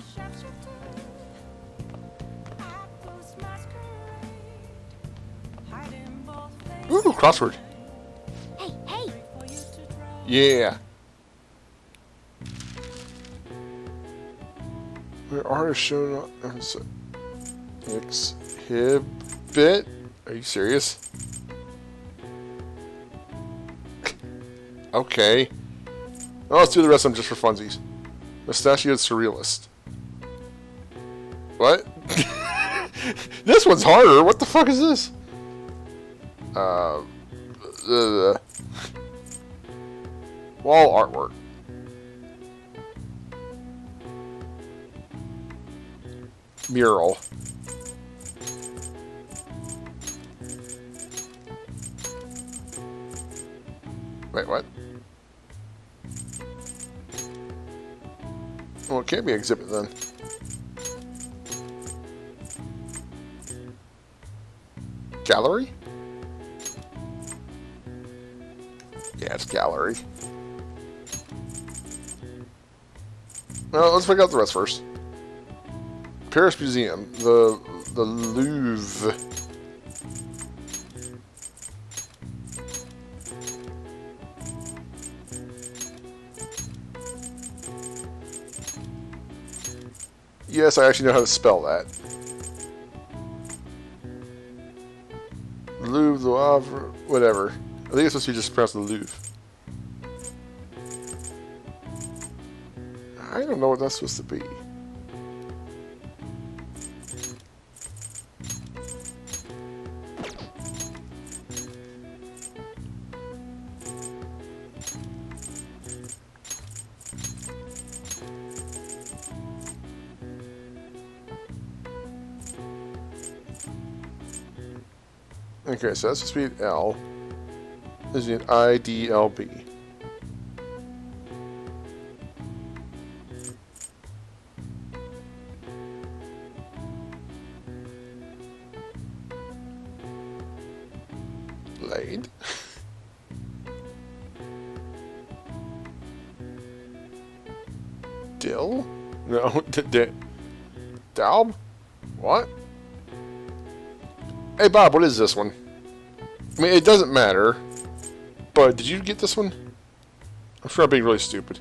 Ooh, crossword. Hey, hey! Yeah. Where artists shown on exhibit? Are you serious? Okay. Well, let's do the rest of them just for funsies. Mustachioed Surrealist. What? This one's harder. What the fuck is this? Wall artwork. Mural. Wait, what? Well, it can't be exhibit then. Gallery? Yeah, it's gallery. Well, let's figure out the rest first. Paris Museum, the Louvre. Yes, I actually know how to spell that. Louvre, the Louvre, whatever. I think it's supposed to be just pronounced the Louvre. I don't know what that's supposed to be. Okay, so that's supposed to be an L. This is an IDLB. Laid. Dill? No, Dalb? What? Hey Bob, what is this one? I mean, it doesn't matter, but did you get this one? I'm sure I'm being really stupid.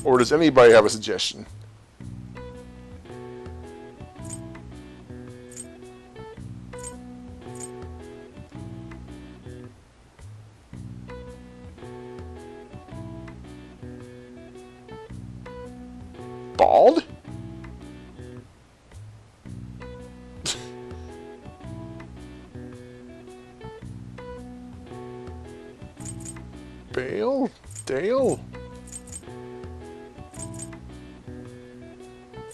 Or does anybody have a suggestion? Bald? Bale? Dale?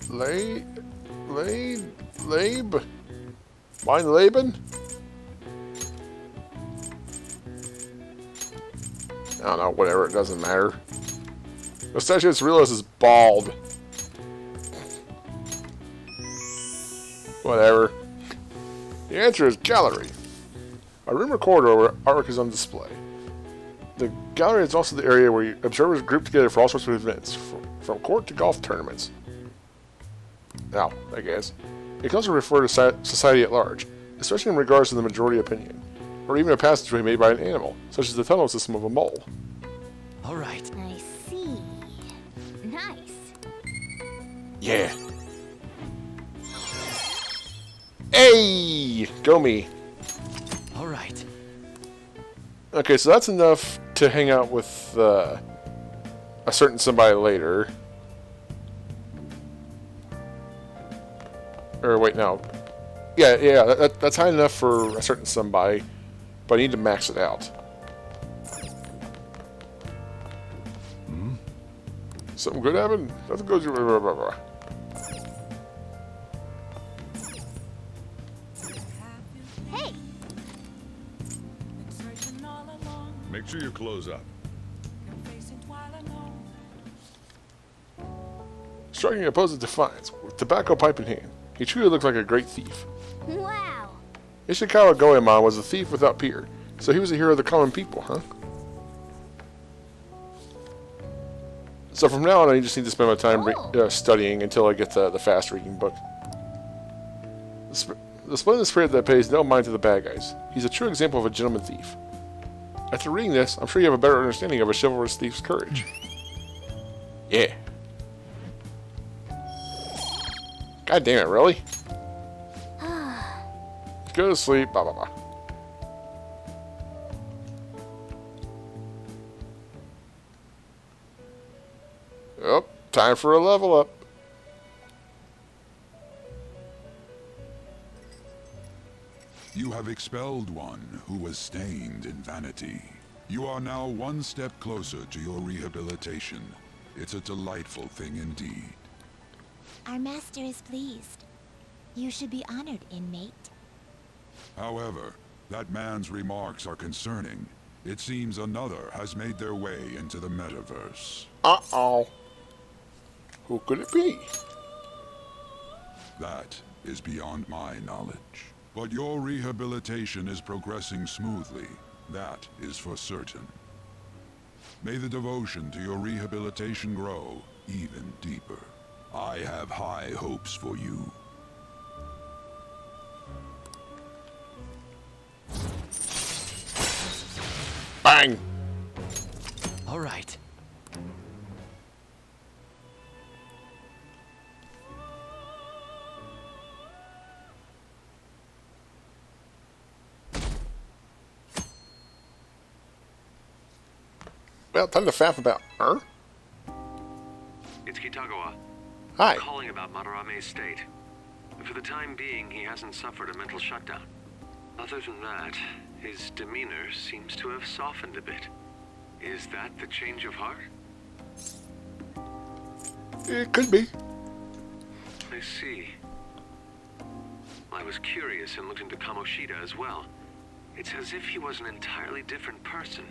Labe? Mine Laban? I don't know, whatever, it doesn't matter. The statue that's realized is bald. Whatever. The answer is gallery. A room or corridor where artwork is on display. The gallery is also the area where observers group together for all sorts of events, from court to golf tournaments. Now, I guess. It can also refer to society at large, especially in regards to the majority opinion, or even a passageway made by an animal, such as the tunnel system of a mole. All right. I see. Nice. Yeah. Hey! Go me. All right. Okay, so that's enough to hang out with a certain somebody later. Or wait, no. Yeah, that's high enough for a certain somebody, but I need to max it out. Something good happened? Nothing goes. Hey, Make sure you close up. Striking a pose of defiance, with tobacco pipe in hand, he truly looked like a great thief. wow. Ishikawa Goemon was a thief without peer, so he was a hero of the common people, huh? So from now on, I just need to spend my time studying until I get the fast-reading book. The splendid spirit that pays no mind to the bad guys. He's a true example of a gentleman thief. After reading this, I'm sure you have a better understanding of a chivalrous thief's courage. Yeah. God damn it, really? Go to sleep, blah blah blah. Oh, time for a level up. You have expelled one who was stained in vanity. You are now one step closer to your rehabilitation. It's a delightful thing indeed. Our master is pleased. You should be honored, inmate. However, that man's remarks are concerning. It seems another has made their way into the metaverse. Uh-oh. Who could it be? That is beyond my knowledge. But your rehabilitation is progressing smoothly. That is for certain. May the devotion to your rehabilitation grow even deeper. I have high hopes for you. Bang! All right. Well, time to faff about her. It's Kitagawa. Hi. I'm calling about Madarame's state. For the time being, he hasn't suffered a mental shutdown. Other than that, his demeanor seems to have softened a bit. Is that the change of heart? It could be. I see. I was curious and looked into Kamoshida as well. It's as if he was an entirely different person.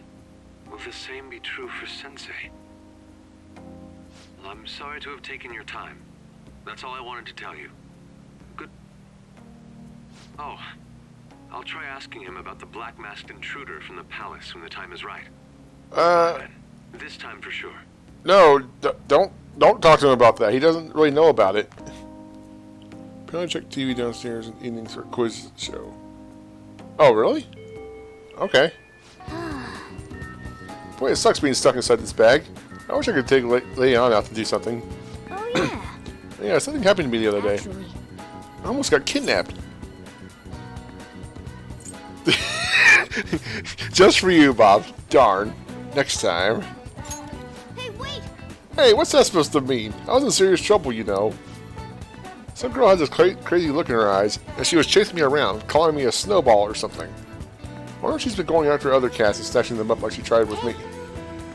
Will the same be true for Sensei? I'm sorry to have taken your time. That's all I wanted to tell you. Good. Oh, I'll try asking him about the black-masked intruder from the palace when the time is right. This time for sure. No, don't talk to him about that. He doesn't really know about it. Apparently check TV downstairs in evenings for a quiz show. Oh, really? Okay. Boy, it sucks being stuck inside this bag. I wish I could take Leon out to do something. Oh, yeah. Yeah, something happened to me the other day. Actually. I almost got kidnapped. Just for you, Bob. Darn. Next time. Hey, wait! Hey, what's that supposed to mean? I was in serious trouble, you know. Some girl had this crazy look in her eyes, and she was chasing me around, calling me a snowball or something. I wonder if she's been going after other cats and snatching them up like she tried with me.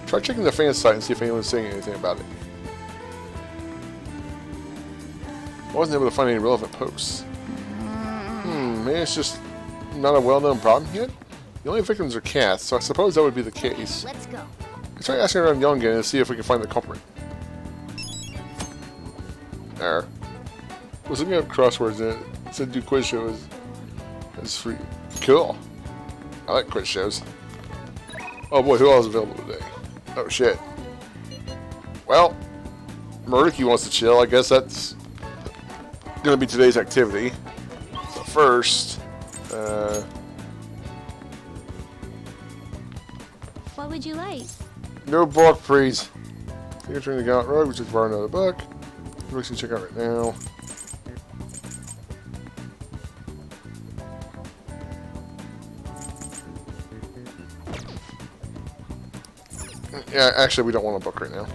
Try checking the fan site and see if anyone's saying anything about it. I wasn't able to find any relevant posts. Maybe it's just not a well-known problem yet? The only victims are cats, so I suppose that would be the case. Let's go. Let's try asking around Youngin and see if we can find the culprit. There. I was looking up crosswords and it said do quiz shows as free. Cool. I like quiz shows. Oh boy, who else is available today? Oh shit. Well, Murdocky wants to chill. I guess that's gonna be today's activity. But first, What would you like? no book, please. You're trying to go out road, we just borrow another book. We can check out right now. Yeah, actually, we don't want a book right now.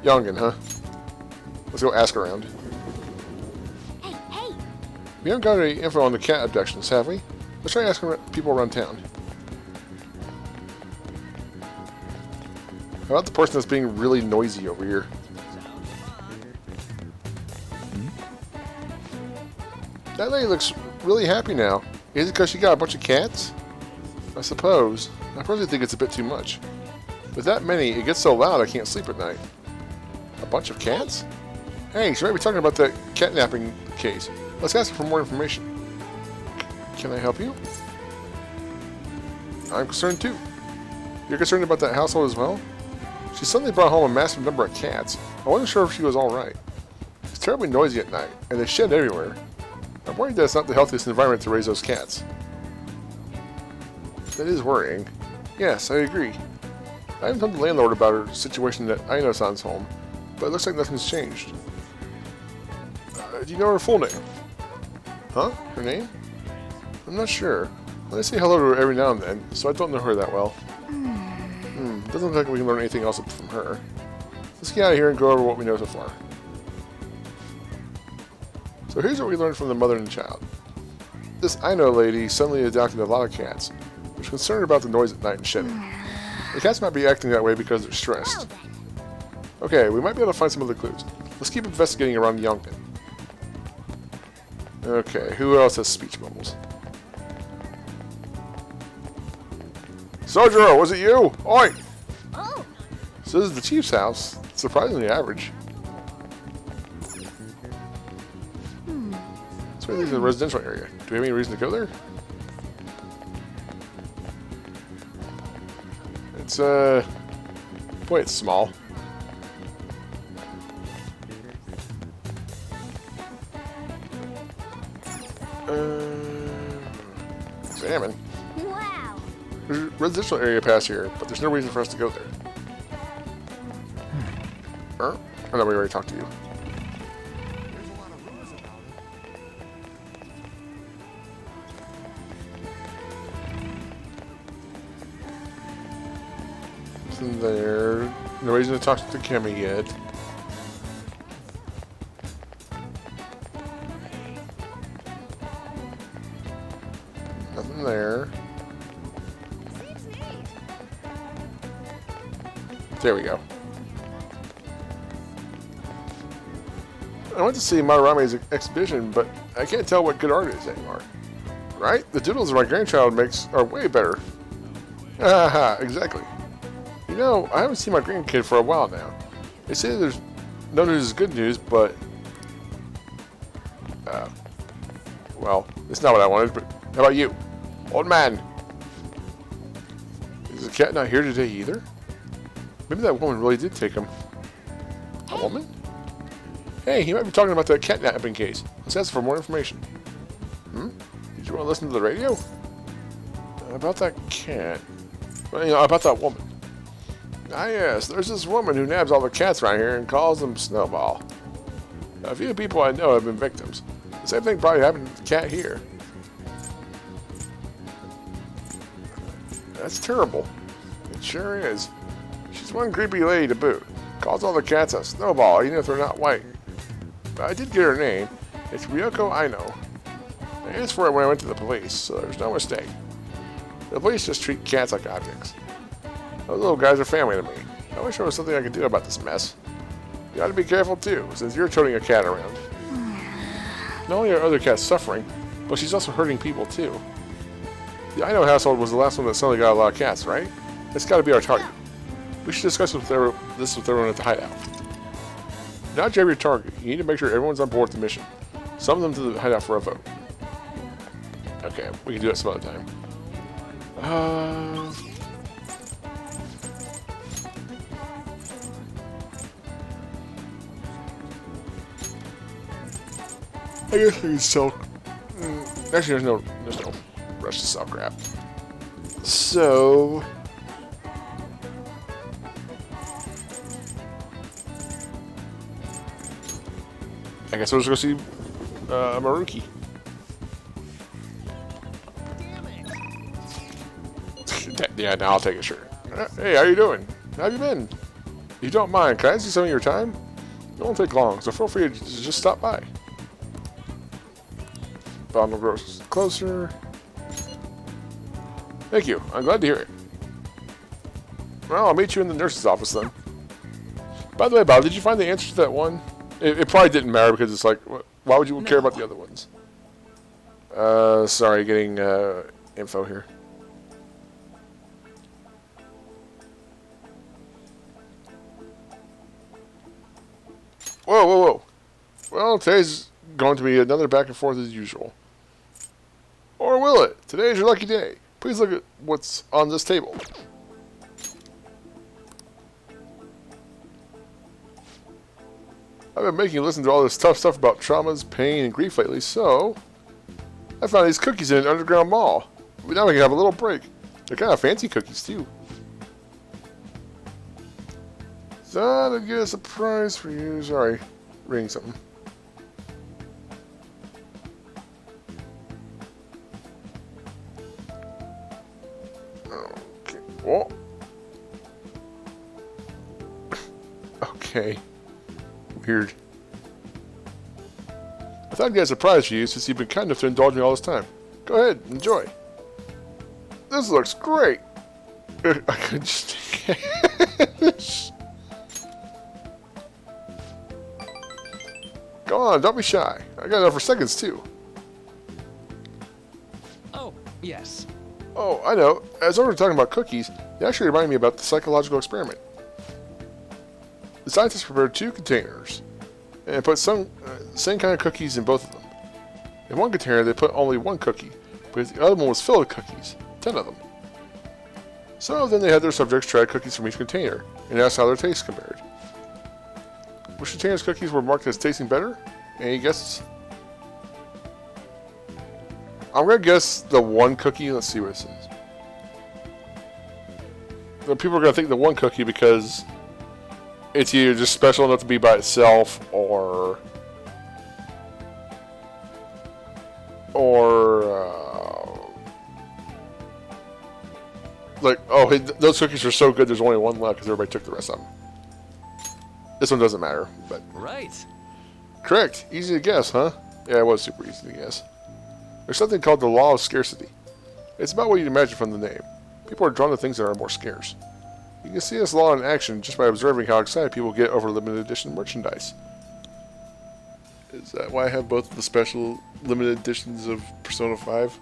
Youngin, huh? Let's go ask around. Hey, hey! We haven't got any info on the cat abductions, have we? Let's try asking people around town. How about the person that's being really noisy over here? That lady looks really happy now. Is it because she got a bunch of cats? I suppose. I personally think it's a bit too much. With that many, it gets so loud I can't sleep at night. A bunch of cats? Hey, she might be talking about that catnapping case. Let's ask her for more information. Can I help you? I'm concerned too. You're concerned about that household as well? She suddenly brought home a massive number of cats. I wasn't sure if she was alright. It's terribly noisy at night, and they shed everywhere. I'm worried that it's not the healthiest environment to raise those cats. That is worrying. Yes, I agree. I haven't told the landlord about her situation at Aino-san's home, but it looks like nothing's changed. Do you know her full name? Huh? Her name? I'm not sure. I say hello to her every now and then, so I don't know her that well. Doesn't look like we can learn anything else from her. Let's get out of here and go over what we know so far. So here's what we learned from the mother and child. This Aino lady suddenly adopted a lot of cats, was concerned about the noise at night and shedding. The cats might be acting that way because they're stressed. Okay, we might be able to find some other clues. Let's keep investigating around Youngin. Okay, who else has speech bubbles? Sojiro, was it you? Oi! Oh! So this is the chief's house. Surprisingly average. It's really in the residential area. Do we have any reason to go there? It's, boy, it's small. Salmon. Wow! There's a residential area past here, but there's no reason for us to go there. I know we already talked to you. Nothing there. Nobody's gonna talk to Kemi yet. Nothing there. There we go. I went to see Madarame's exhibition, but I can't tell what good art is anymore. Right? The doodles my grandchild makes are way better. Haha, exactly. You know, I haven't seen my grandkid for a while now. They say there's no news is good news, but... well, it's not what I wanted, but how about you? Old man! Is the cat not here today either? Maybe that woman really did take him. A woman? Hey, he might be talking about that catnapping case. Let's ask for more information. Did you want to listen to the radio? About that cat. Well, you know, about that woman. Ah, yes, there's this woman who nabs all the cats around here and calls them Snowball. A few people I know have been victims. The same thing probably happened to the cat here. That's terrible. It sure is. She's one creepy lady to boot. Calls all the cats a Snowball, even if they're not white. But I did get her name. It's Ryoko Aino. I asked for it when I went to the police, so there's no mistake. The police just treat cats like objects. Those little guys are family to me. I wish there was something I could do about this mess. You ought to be careful too, since you're toting a cat around. Not only are other cats suffering, but she's also hurting people too. The Aino household was the last one that suddenly got a lot of cats, right? It's got to be our target. We should discuss this with everyone at the hideout. Now that you have your target, you need to make sure everyone's on board with the mission. Summon them to the hideout for a vote. Okay, we can do that some other time. I guess we can sell. Actually, there's no rush to sell crap. So. I guess we'll just go see Maruki. Yeah, now I'll take a shirt. Hey, how you doing? How have you been? If you don't mind, can I see some of your time? It won't take long, so feel free to just stop by. Bottom grows closer. Thank you. I'm glad to hear it. Well, I'll meet you in the nurse's office then. By the way, Bob, did you find the answer to that one? It probably didn't matter because it's like, why would you care about the other ones? Sorry, getting info here. Whoa, whoa, whoa. Well, today's going to be another back and forth as usual. Or will it? Today is your lucky day. Please look at what's on this table. I've been making you listen to all this tough stuff about traumas, pain, and grief lately, so I found these cookies in an underground mall. Now we can have a little break. They're kind of fancy cookies, too. Thought I'd get a surprise for you. Sorry, reading something. Okay. Whoa. Okay. Weird. I thought I'd get a surprise for you since you've been kind enough to indulge me all this time. Go ahead, enjoy. This looks great. I could just Go on, don't be shy. I got enough for seconds too. Oh, yes. Oh, I know. As I was talking about cookies, they actually remind me about the psychological experiment. The scientists prepared 2 containers and put some same kind of cookies in both of them. In one container, they put only 1 cookie, but the other one was filled with cookies, 10 of them. So then they had their subjects try cookies from each container and asked how their tastes compared. Which container's cookies were marked as tasting better? Any guesses? I'm gonna guess the 1 cookie. Let's see what it says. The people are gonna think the 1 cookie because it's either just special enough to be by itself or like, oh, hey, those cookies are so good, there's only one left because everybody took the rest of them. This one doesn't matter, but... Right. Correct. Easy to guess, huh? Yeah, it was super easy to guess. There's something called the law of scarcity. It's about what you'd imagine from the name. People are drawn to things that are more scarce. You can see this law in action just by observing how excited people get over limited edition merchandise. Is that why I have both the special limited editions of Persona 5?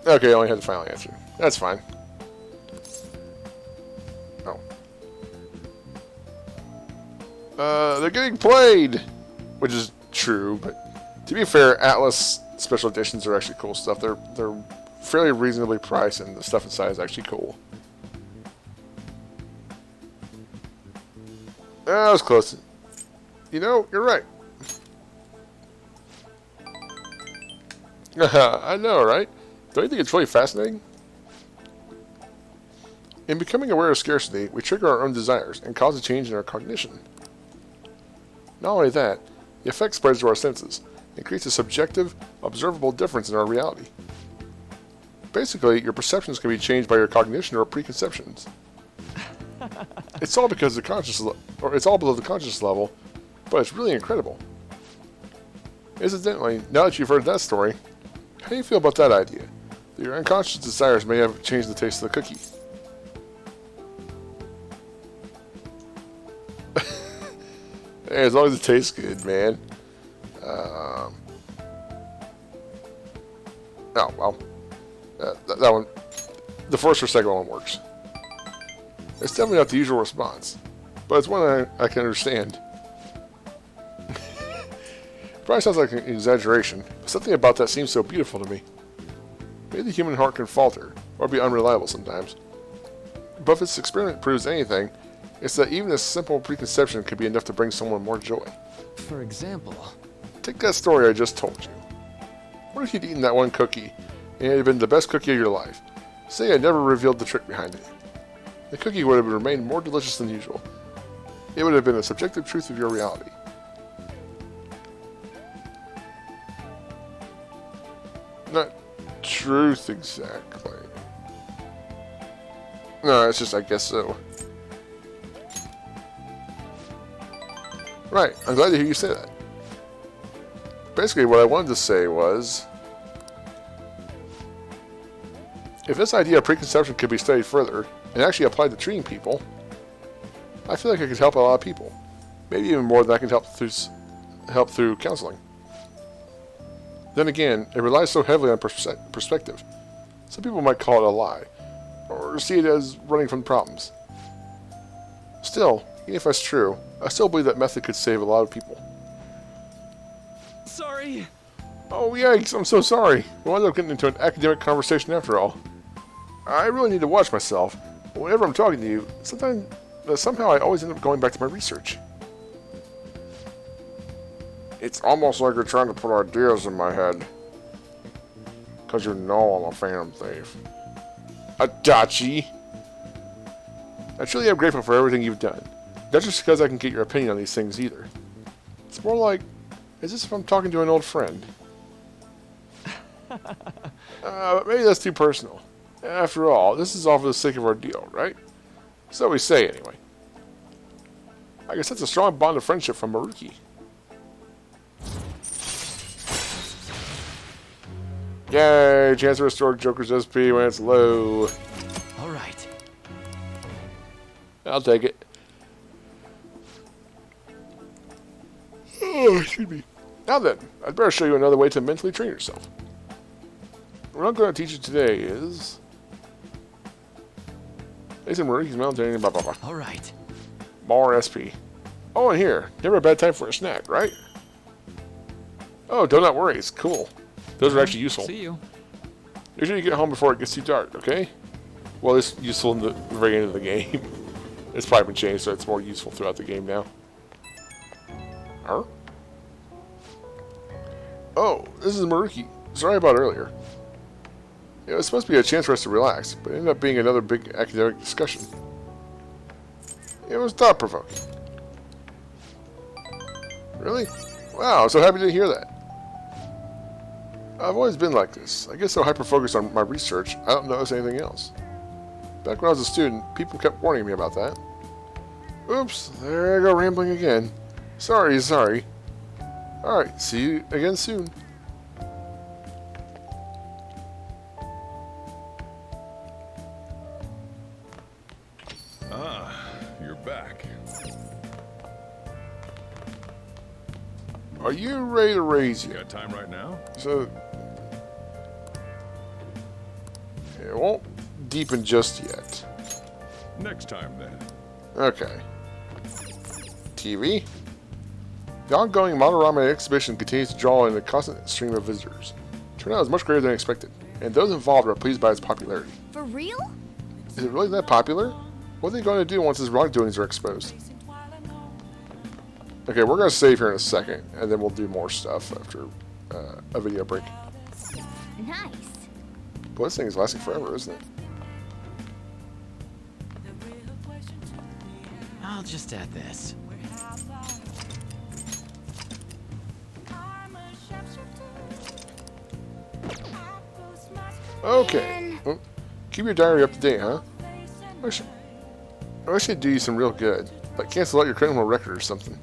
Okay, I only had the final answer. That's fine. Oh. They're getting played! Which is true, but to be fair, Atlas special editions are actually cool stuff. They're fairly reasonably priced, and the stuff inside is actually cool. That was close. You know, you're right. I know, right? Don't you think it's really fascinating? In becoming aware of scarcity, we trigger our own desires and cause a change in our cognition. Not only that, the effect spreads to our senses and creates a subjective, observable difference in our reality. Basically, your perceptions can be changed by your cognition or preconceptions. It's all because the conscious, or it's all below the conscious level, but it's really incredible. Incidentally, now that you've heard that story, how do you feel about that idea? That your unconscious desires may have changed the taste of the cookie. Hey, as long as it tastes good, man. Oh, well. That one, the first or second one works. It's definitely not the usual response, but it's one I can understand. Probably sounds like an exaggeration, but something about that seems so beautiful to me. Maybe the human heart can falter, or be unreliable sometimes. But if this experiment proves anything, it's that even a simple preconception could be enough to bring someone more joy. For example? Take that story I just told you. What if you'd eaten that one cookie, and it had been the best cookie of your life? Say I never revealed the trick behind it. The cookie would have remained more delicious than usual. It would have been a subjective truth of your reality. Not truth exactly. No, it's just I guess so. Right, I'm glad to hear you say that. Basically, what I wanted to say was, if this idea of preconception could be studied further, and actually applied to treating people, I feel like I could help a lot of people. Maybe even more than I can help through counseling. Then again, it relies so heavily on perspective. Some people might call it a lie, or see it as running from problems. Still, even if that's true, I still believe that method could save a lot of people. Sorry! Oh yikes, I'm so sorry. We wound up getting into an academic conversation after all. I really need to watch myself. Whenever I'm talking to you, somehow I always end up going back to my research. It's almost like you're trying to put ideas in my head. Because you know I'm a phantom thief. Adachi! I truly am grateful for everything you've done. Not just because I can get your opinion on these things either. It's more like, as if I'm talking to an old friend. But maybe that's too personal. After all, this is all for the sake of our deal, right? So we say, anyway. I guess that's a strong bond of friendship from Maruki. Yay! Chance to restore Joker's SP when it's low. Alright. I'll take it. Oh, excuse me. Now then, I'd better show you another way to mentally train yourself. What I'm going to teach you today is... Mason Maruki's mountain, blah blah blah. Alright. More SP. Oh, and here. Never a bad time for a snack, right? Oh, do not worry. It's cool. Those are actually useful. See you. Make sure you get home before it gets too dark, okay? Well, it's useful in the very end of the game. It's probably been changed, so it's more useful throughout the game now. Huh? Oh, this is Maruki. Sorry about earlier. It was supposed to be a chance for us to relax, but it ended up being another big academic discussion. It was thought-provoking. Really? Wow, I'm so happy to hear that. I've always been like this. I guess so hyper-focused on my research, I don't notice anything else. Back when I was a student, people kept warning me about that. Oops, there I go rambling again. Sorry. Alright, see you again soon. Ah, you're back. Are you ready to raise You you? got time right now? So, it won't deepen just yet. Next time, then. Okay. TV. The ongoing Madarame exhibition continues to draw in a constant stream of visitors. Turnout is much greater than expected, and those involved are pleased by its popularity. For real? Is it really that popular? What are they going to do once his wrongdoings are exposed? Okay, we're going to save here in a second, and then we'll do more stuff after a video break. Nice. But this thing is lasting forever, isn't it? I'll just add this. Okay. Oh, keep your diary up to date, huh? I wish it'd do you some real good. Like cancel out your criminal record or something.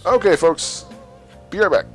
Okay, folks. Be right back.